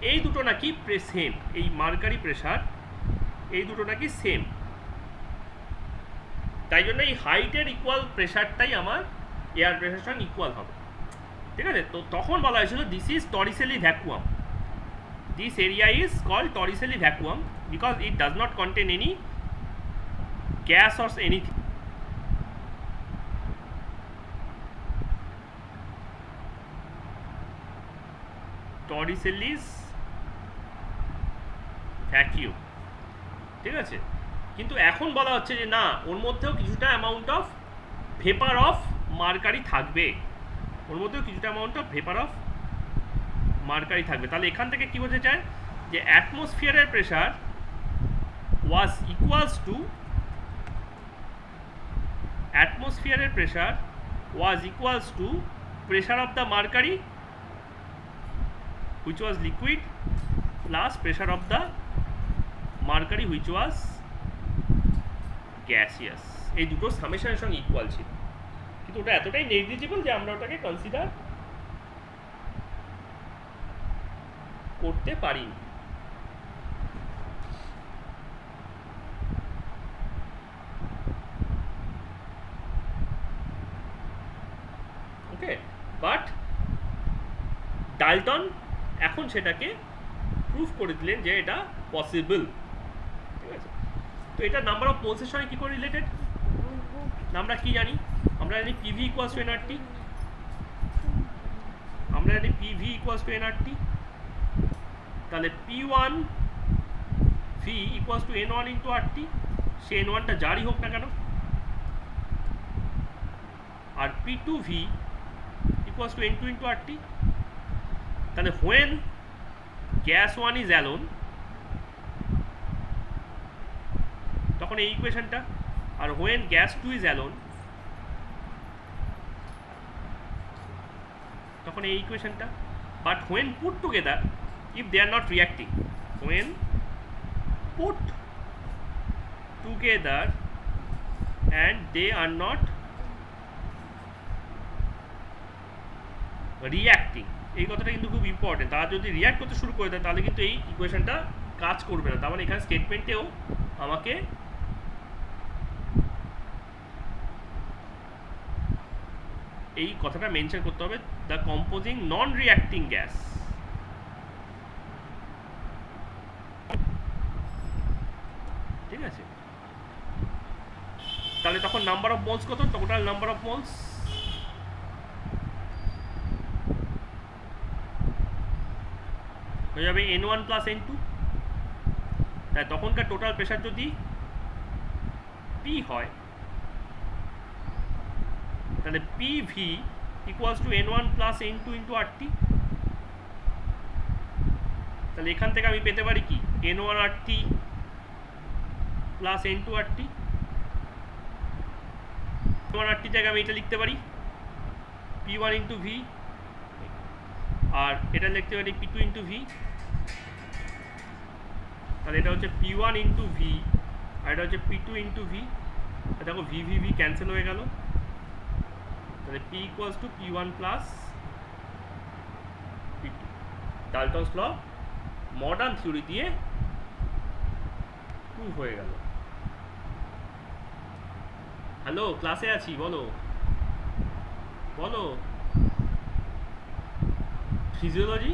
এই দুটো নাকি সেম, এই মার্কারি প্রেশার এই দুটো নাকি সেম। তাই জন্য এই হাইটের ইকুয়াল প্রেশারটাই আমার এয়ার প্রেশারের সঙ্গে ইকুয়াল হবে। ঠিক আছে, তো তখন বলা হয়েছিল this is Torricelli vacuum, this area is called Torricelli vacuum because it does not contain any gas or anything. Torricelli's vacuum. ঠিক আছে, কিন্তু এখন বলা হচ্ছে যে না, ওর মধ্যেও কিছুটা amount of vapour of mercury থাকবে, ওর মধ্যেও কিছুটা amount of vapour of mercury থাকবে। তাহলে এখান থেকে কি বোঝা যায় যে অ্যাটমসফিয়ারের প্রেশার ওয়াজ ইকুয়ালস টু, অ্যাটমসফিয়ারের pressure was equals to pressure of the mercury which was liquid plus pressure of the mercury which was gaseous। এই দুটো সামেশনের সঙ্গে ইকুয়াল ছিল, কিন্তু ওটা এতটাই নেগলিজিবল যে আমরা ওটাকে কনসিডার করতে পারিনি। ওকে, বাট ডাল্টন এখন সেটাকে প্রুফ করে দিলেন যে এটা পসিবল। ঠিক আছে, তো এটা নাম্বার অফ মোলসের সঙ্গে কী করে রিলেটেড আমরা কি জানি? আমরা জানি পিভি ইকুয়ালস টু এনআরটি, আমরা জানি পিভি ইকুয়ালস টু এনআরটি। তাহলে P1 V equals to N1 into RT, সে N1টা যারই হোক না কেন, আর P2V equals to N2 into RT. তাহলে when gas 1 is alone তখন এই ইকুয়েশনটা, আর when gas 2 is alone তখন এই ইকুয়েশনটা। But when put together, if they are not reacting, when put together and they are not reacting, এই কথাটা কিন্তু খুব ইম্পর্টেন্ট। তারা যদি রিয়াক্ট করতে শুরু করে দেয় তাহলে কিন্তু এই ইকুয়েশনটা কাজ করবে না। তার মানে এখানে স্টেটমেন্টেও আমাকে এই কথাটা মেনশন করতে হবে, the composing non reacting gas. ঠিক আছে, তাহলে তখন নাম্বার অফ মোলস কত? টোটাল নাম্বার অফ মোলস হয়ে যাবে N1 প্লাস N2। তাই তখনকার টোটাল প্রেশার যদি P হয় তাহলে PV equals to N1 plus N2 into RT। তাহলে এখান থেকে আমি পেতে পারি কি N1 RT plus N2 RT। N1 RT জায়গায় আমি এটা লিখতে পারি P1 ইন্টু V, আর এটা লিখতে পারি P2 ইন্টু V। তাহলে এটা হচ্ছে P1 ইন্টু V আর এটা হচ্ছে P2 ইন্টু V। দেখো V ক্যান্সেল হয়ে গেল, তাহলে P equals to P1 plus P2। Dalton's law modern theory দিয়ে প্রুভ হয়ে গেল। হ্যালো, ক্লাসে আছি, বলো বলো। ফিজিওলজি,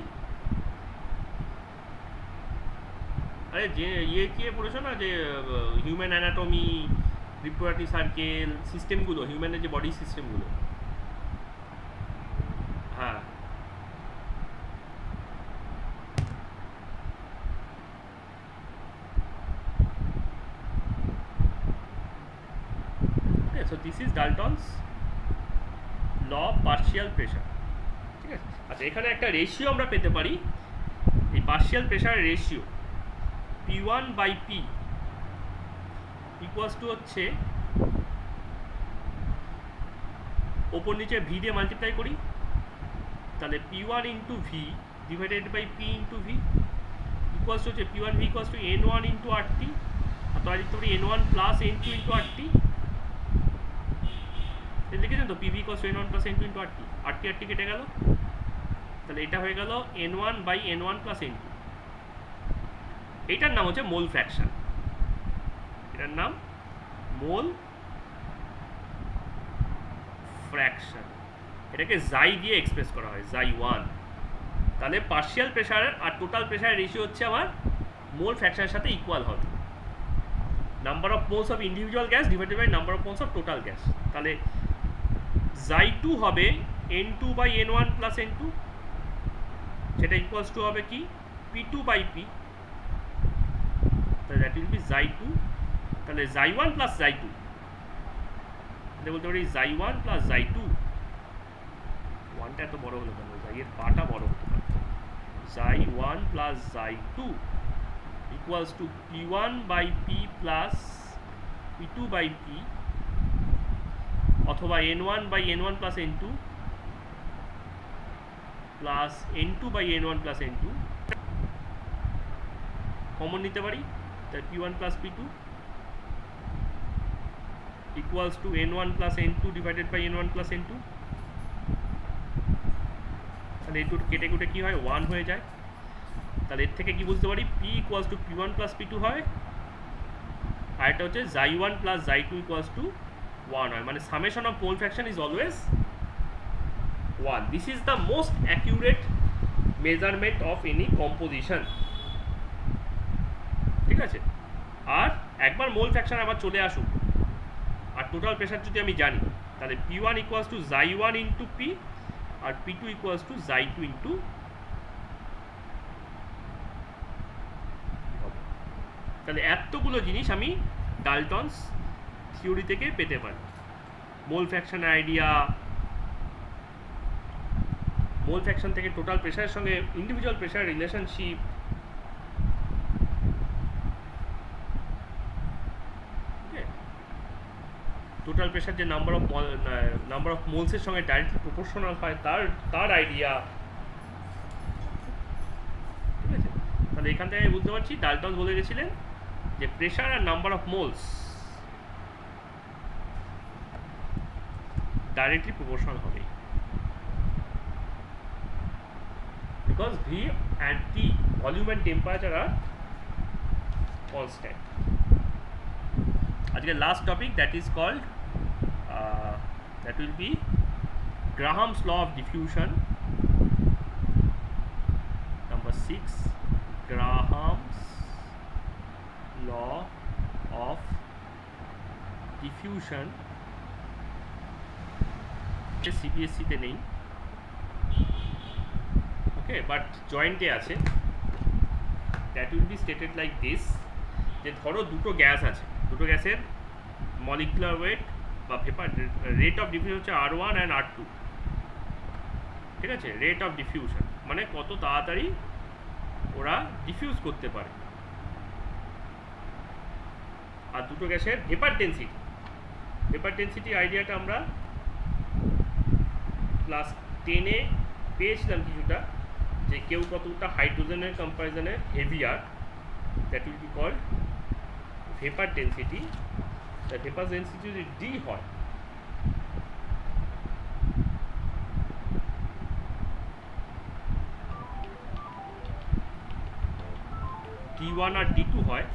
আরে যে কি পড়েছো না, যে হিউম্যান অ্যানাটমি, রিপ্রোডাক্টিভ সার্কেল, সিস্টেমগুলো, হিউম্যানের যে বডি সিস্টেমগুলো। হ্যাঁ, so this is Dalton's law of partial pressure। ঠিক আছে, আচ্ছা এখানে একটা রেশিও আমরা পেতে পারি, এই partial pressure ratio P1 by P equals to হচ্ছে ওপর নিচে V দিয়ে মাল্টিপ্লাই করি, তাহলে P1 into V divided by P into V equals to হচ্ছে P1V equals to N1 into RT, অথবা লিখতে পারি N1 plus N2 into RT। লিখেছেন তো PV equals to N1 plus N2 into RT, RT কেটে গেল, তাহলে এটা হয়ে গেল N1 by N1 plus N2। এইটার নাম হচ্ছে মোল ফ্র্যাকশন, এটার নাম মোল ফ্র্যাকশন। এটাকে জাই দিয়ে এক্সপ্রেস করা হয়, জাই 1। তাহলে পার্শিয়াল প্রেশার আর টোটাল প্রেশারের রেশিও হচ্ছে আমার মোল ফ্র্যাকশনের সাথে ইকুয়াল হবে, number of moles of individual gas divided by number of moles of total gas. তাহলে জাই 2 হবে N2 by N1 plus N2, সেটা ইকুয়ালস টু হবে কি P2 বাই P, তাহলে দ্যাট উইল বি জাই 2। তাহলে জাই 1 প্লাস জাই 2, তাহলে বলতে পারি জাই 1 প্লাস জাই 2। 1টা এত বড় হলো কেন, জাইয়ের পাটা বড় হতে পারত। জাই 1 plus xi 2 equals to P1 by P plus P2 by P, অথবা N1 by N1 plus N2 plus N2 by N1 plus N2 common নিতে পারি, তাই P1 plus P2 equals to N1 plus N2 divided by N1 plus N2। তাহলে এই দুটো কেটে কুটে কী হয়, 1 হয়ে যায়। তাহলে এর থেকে কি বুঝতে পারি, P equals to P1 plus P2 হয়, আর এটা হচ্ছে জাই 1 প্লাস জাই 2 ইকুয়ালস টু 1 হয়, মানে summation of mole fraction is always 1। This is the most accurate measurement of any composition. ঠিক আছে, আর একবার মোল ফ্র্যাকশন আবার চলে আসুক আর টোটাল প্রেশার যদি আমি জানি, তাহলে P1 equals to xi 1 into P আর P2 equals to xi 2 into তাহলে এতগুলো জিনিস আমি ডাল্টনস থিওরি থেকে পেতে পারি। মোল ফ্র্যাকশন আইডিয়া, মোল ফ্র্যাকশন থেকে টোটাল প্রেশারের সঙ্গে individual pressure relationship, total pressure যে নাম্বার অফ মোলসের সঙ্গে ডাইরেক্টলি প্রপোর্শনাল হয় তার আইডিয়া। ঠিক আছে, তাহলে এখান থেকে আমি বুঝতে পারছি ডাল্টন বলে গেছিলেন যে প্রেশার আর number of moles directly proportional হবে, because V and T, volume and temperature, are constant. Ajke last topic, that is called that will be Graham's law of diffusion. Number 6, Graham's law of diffusion. CBSE te nei, okay, but joint e ache. That will be stated like this, যে ধরো দুটো gas আছে, দুটো গ্যাসের molecular weight বা vapour rate of diffusion হচ্ছে R1 and R2। ঠিক আছে, রেট অফ ডিফিউশন মানে কত তাড়াতাড়ি ওরা ডিফিউজ করতে পারে। আর দুটো গ্যাসের ভেপার ডেনসিটি আইডিয়াটা আমরা ক্লাস 10-এ পেয়েছিলাম কিছুটা, যে কেউ কতটা হাইড্রোজেনের কম্পারিজনে heavier, that will be called vapour density. The vapour density যদি ডি হয়, D1 আর D2 হয়,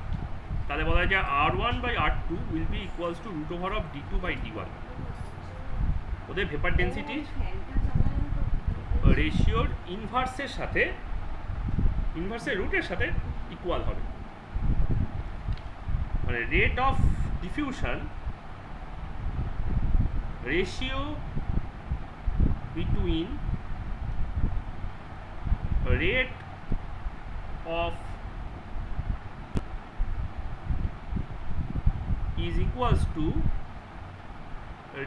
তাহলে বলা যায় যে R1/R2 will be equals to root over of D2/D1। ওদের ভেপার ডেনসিটি রেশিওর ইনভার্সের সাথে, ইনভার্সের রুটের সাথে ইকুয়াল হবে। মানে rate of diffusion ratio between rate of is equals to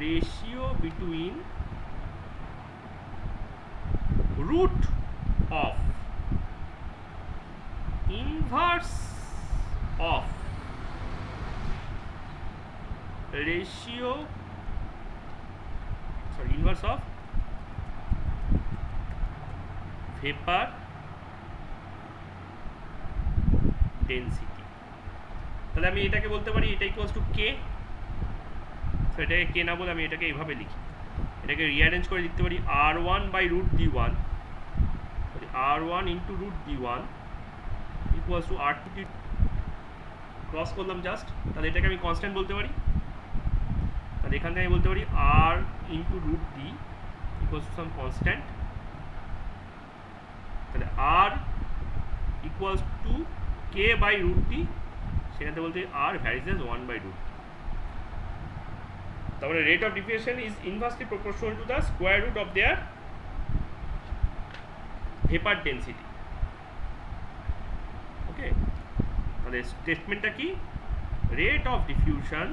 ratio between root of inverse of ratio, sorry, inverse of vapor density। তাহলে আমি এটাকে বলতে পারি এটা ইকুয়ালস টু কে। সো এটাকে কে না বলে আমি এটাকে এইভাবে লিখি, এটাকে রিঅ্যারেঞ্জ করে লিখতে পারি R1/√D1, R1 into √D1 equals to R2 cross করলাম জাস্ট, তাহলে এটাকে আমি কনস্ট্যান্ট বলতে পারি। তাহলে এখান থেকে আমি বলতে পারি R into √D equals to some constant. তাহলে R ইকুয়ালস টু K/√D, সেখান থেকে বলতে R ভ্যারিজ অ্যাজ 1/√D। তারপরে rate of diffusion is inversely proportional to the square root of their vapour density. Okay, তাহলে স্টেটমেন্টটা কি? Rate of diffusion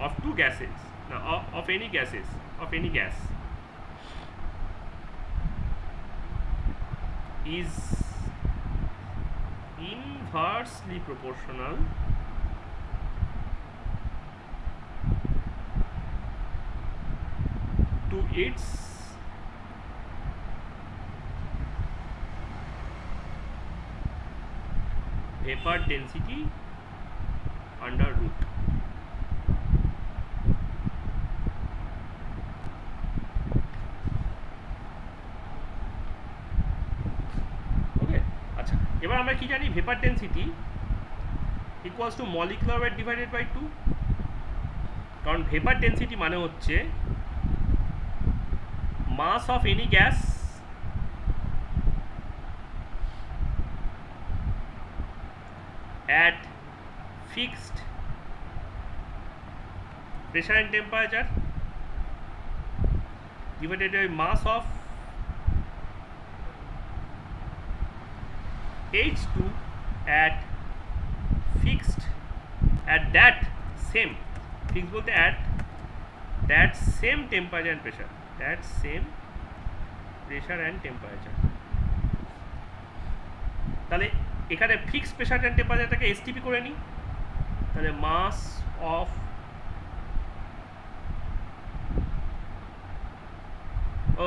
of two gases, now of any gases, of any gas is inversely proportional to its vapor density under root। এবার আমরা কি জানি? Vapour density equals to molecular weight divided by 2, কারণ vapour density মানে হচ্ছে mass of any gas at fixed pressure and temperature divided by mass of H2 at at that same fix বলতে at that same temperature and pressure, that same pressure and temperature। তাহলে এখানে fixed pressure and টেম্পারেচারটাকে STP করে নিই। তাহলে mass of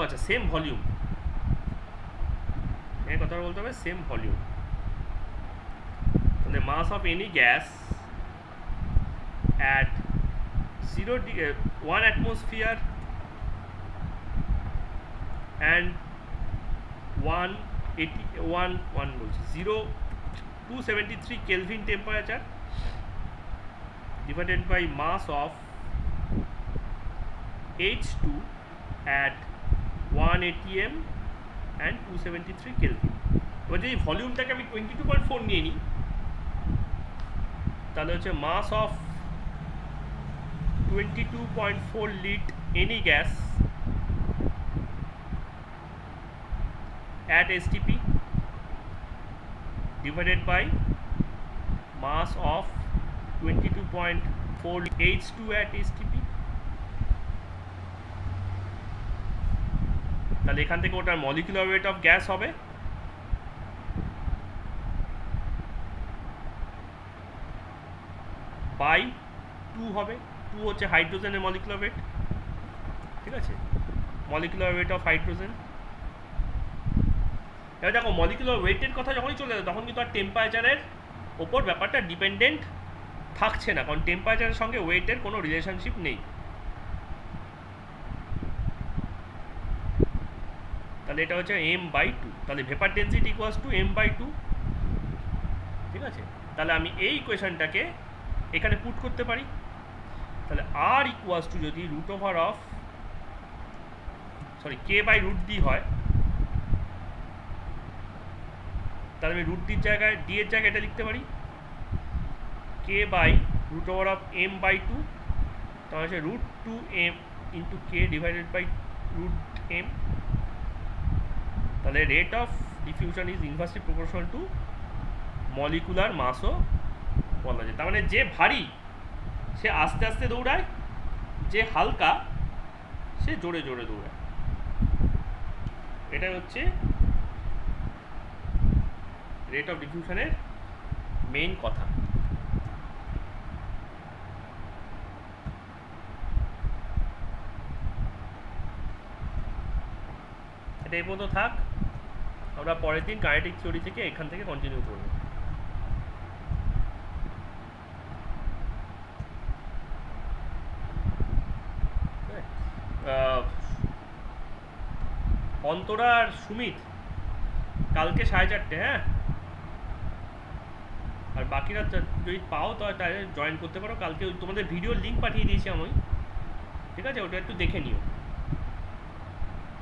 আচ্ছা same volume, এই কথাটা বলতে হবে সেম ভলিউম। তাহলে mass of any gas at 1 atmosphere and 273 Kelvin temperature divided by mass of H2 at 1 atm and 273 Kelvin। এবার যদি ভলিউমটাকে আমি 22.4 নিয়ে নিই তাহলে হচ্ছে mass of 22.4 lit any gas at STP divided by mass of 22.4 H2 at STP। তাহলে এখান থেকে ওটার মলিকুলার ওয়েট অফ গ্যাস হবে বাই 2 হবে, 2 হচ্ছে হাইড্রোজেনের মলিকুলার ওয়েট, ঠিক আছে, মলিকুলার ওয়েট অফ হাইড্রোজেন। এবার দেখো মলিকুলার ওয়েটের কথা যখনই চলে যায় তখন কিন্তু আর টেম্পারেচারের ওপর ব্যাপারটা ডিপেন্ডেন্ট থাকছে না, কারণ টেম্পারেচারের সঙ্গে ওয়েটের কোনো রিলেশনশিপ নেই। তাহলে এটা হচ্ছে m/2, তাহলে vapour density equals two m/2, ঠিক আছে। তাহলে আমি এই ইকুয়েশনটাকে এখানে পুট করতে পারি। তাহলে r ইকুয়ালস টু যদি k/√d হয় তাহলে আমি √d এর জায়গায় d এর জায়গায় এটা লিখতে পারি k/√m/2, তাহলে হচ্ছে √2m into k divided by √m। তাহলে rate of diffusion is inversely proportional to molecular মাসও বলা যায়। তার মানে যে ভারী সে আস্তে আস্তে দৌড়ায়, যে হালকা সে জোরে জোরে দৌড়ায়। এটা হচ্ছে রেট অফ ডিফিউশনের মেইন কথা। এটা এই পর্যন্ত থাক, আমরা পরের দিন কাইনেটিক থিওরি থেকে এখান থেকে কন্টিনিউ করব। অন্তরা আর সুমিত কালকে 4:30, হ্যাঁ, আর বাকিরা যদি পাও তাহলে জয়েন করতে পারো। কালকে তোমাদের ভিডিওর লিঙ্ক পাঠিয়ে দিয়েছি আমি, ঠিক আছে, ওটা একটু দেখে নিও,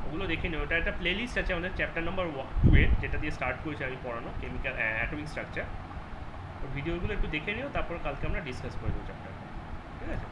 ওগুলো দেখে নিও। ওটা একটা প্লেলিস্ট আছে আমাদের চ্যাপ্টার নাম্বার 2 এর, যেটা দিয়ে স্টার্ট করেছি আমি পড়ানো, কেমিক্যাল অ্যাটমিক স্ট্রাকচার। ওই ভিডিওগুলো একটু দেখে নিও, তারপর কালকে আমরা ডিসকাস করে দেবো চ্যাপ্টারটা, ঠিক আছে।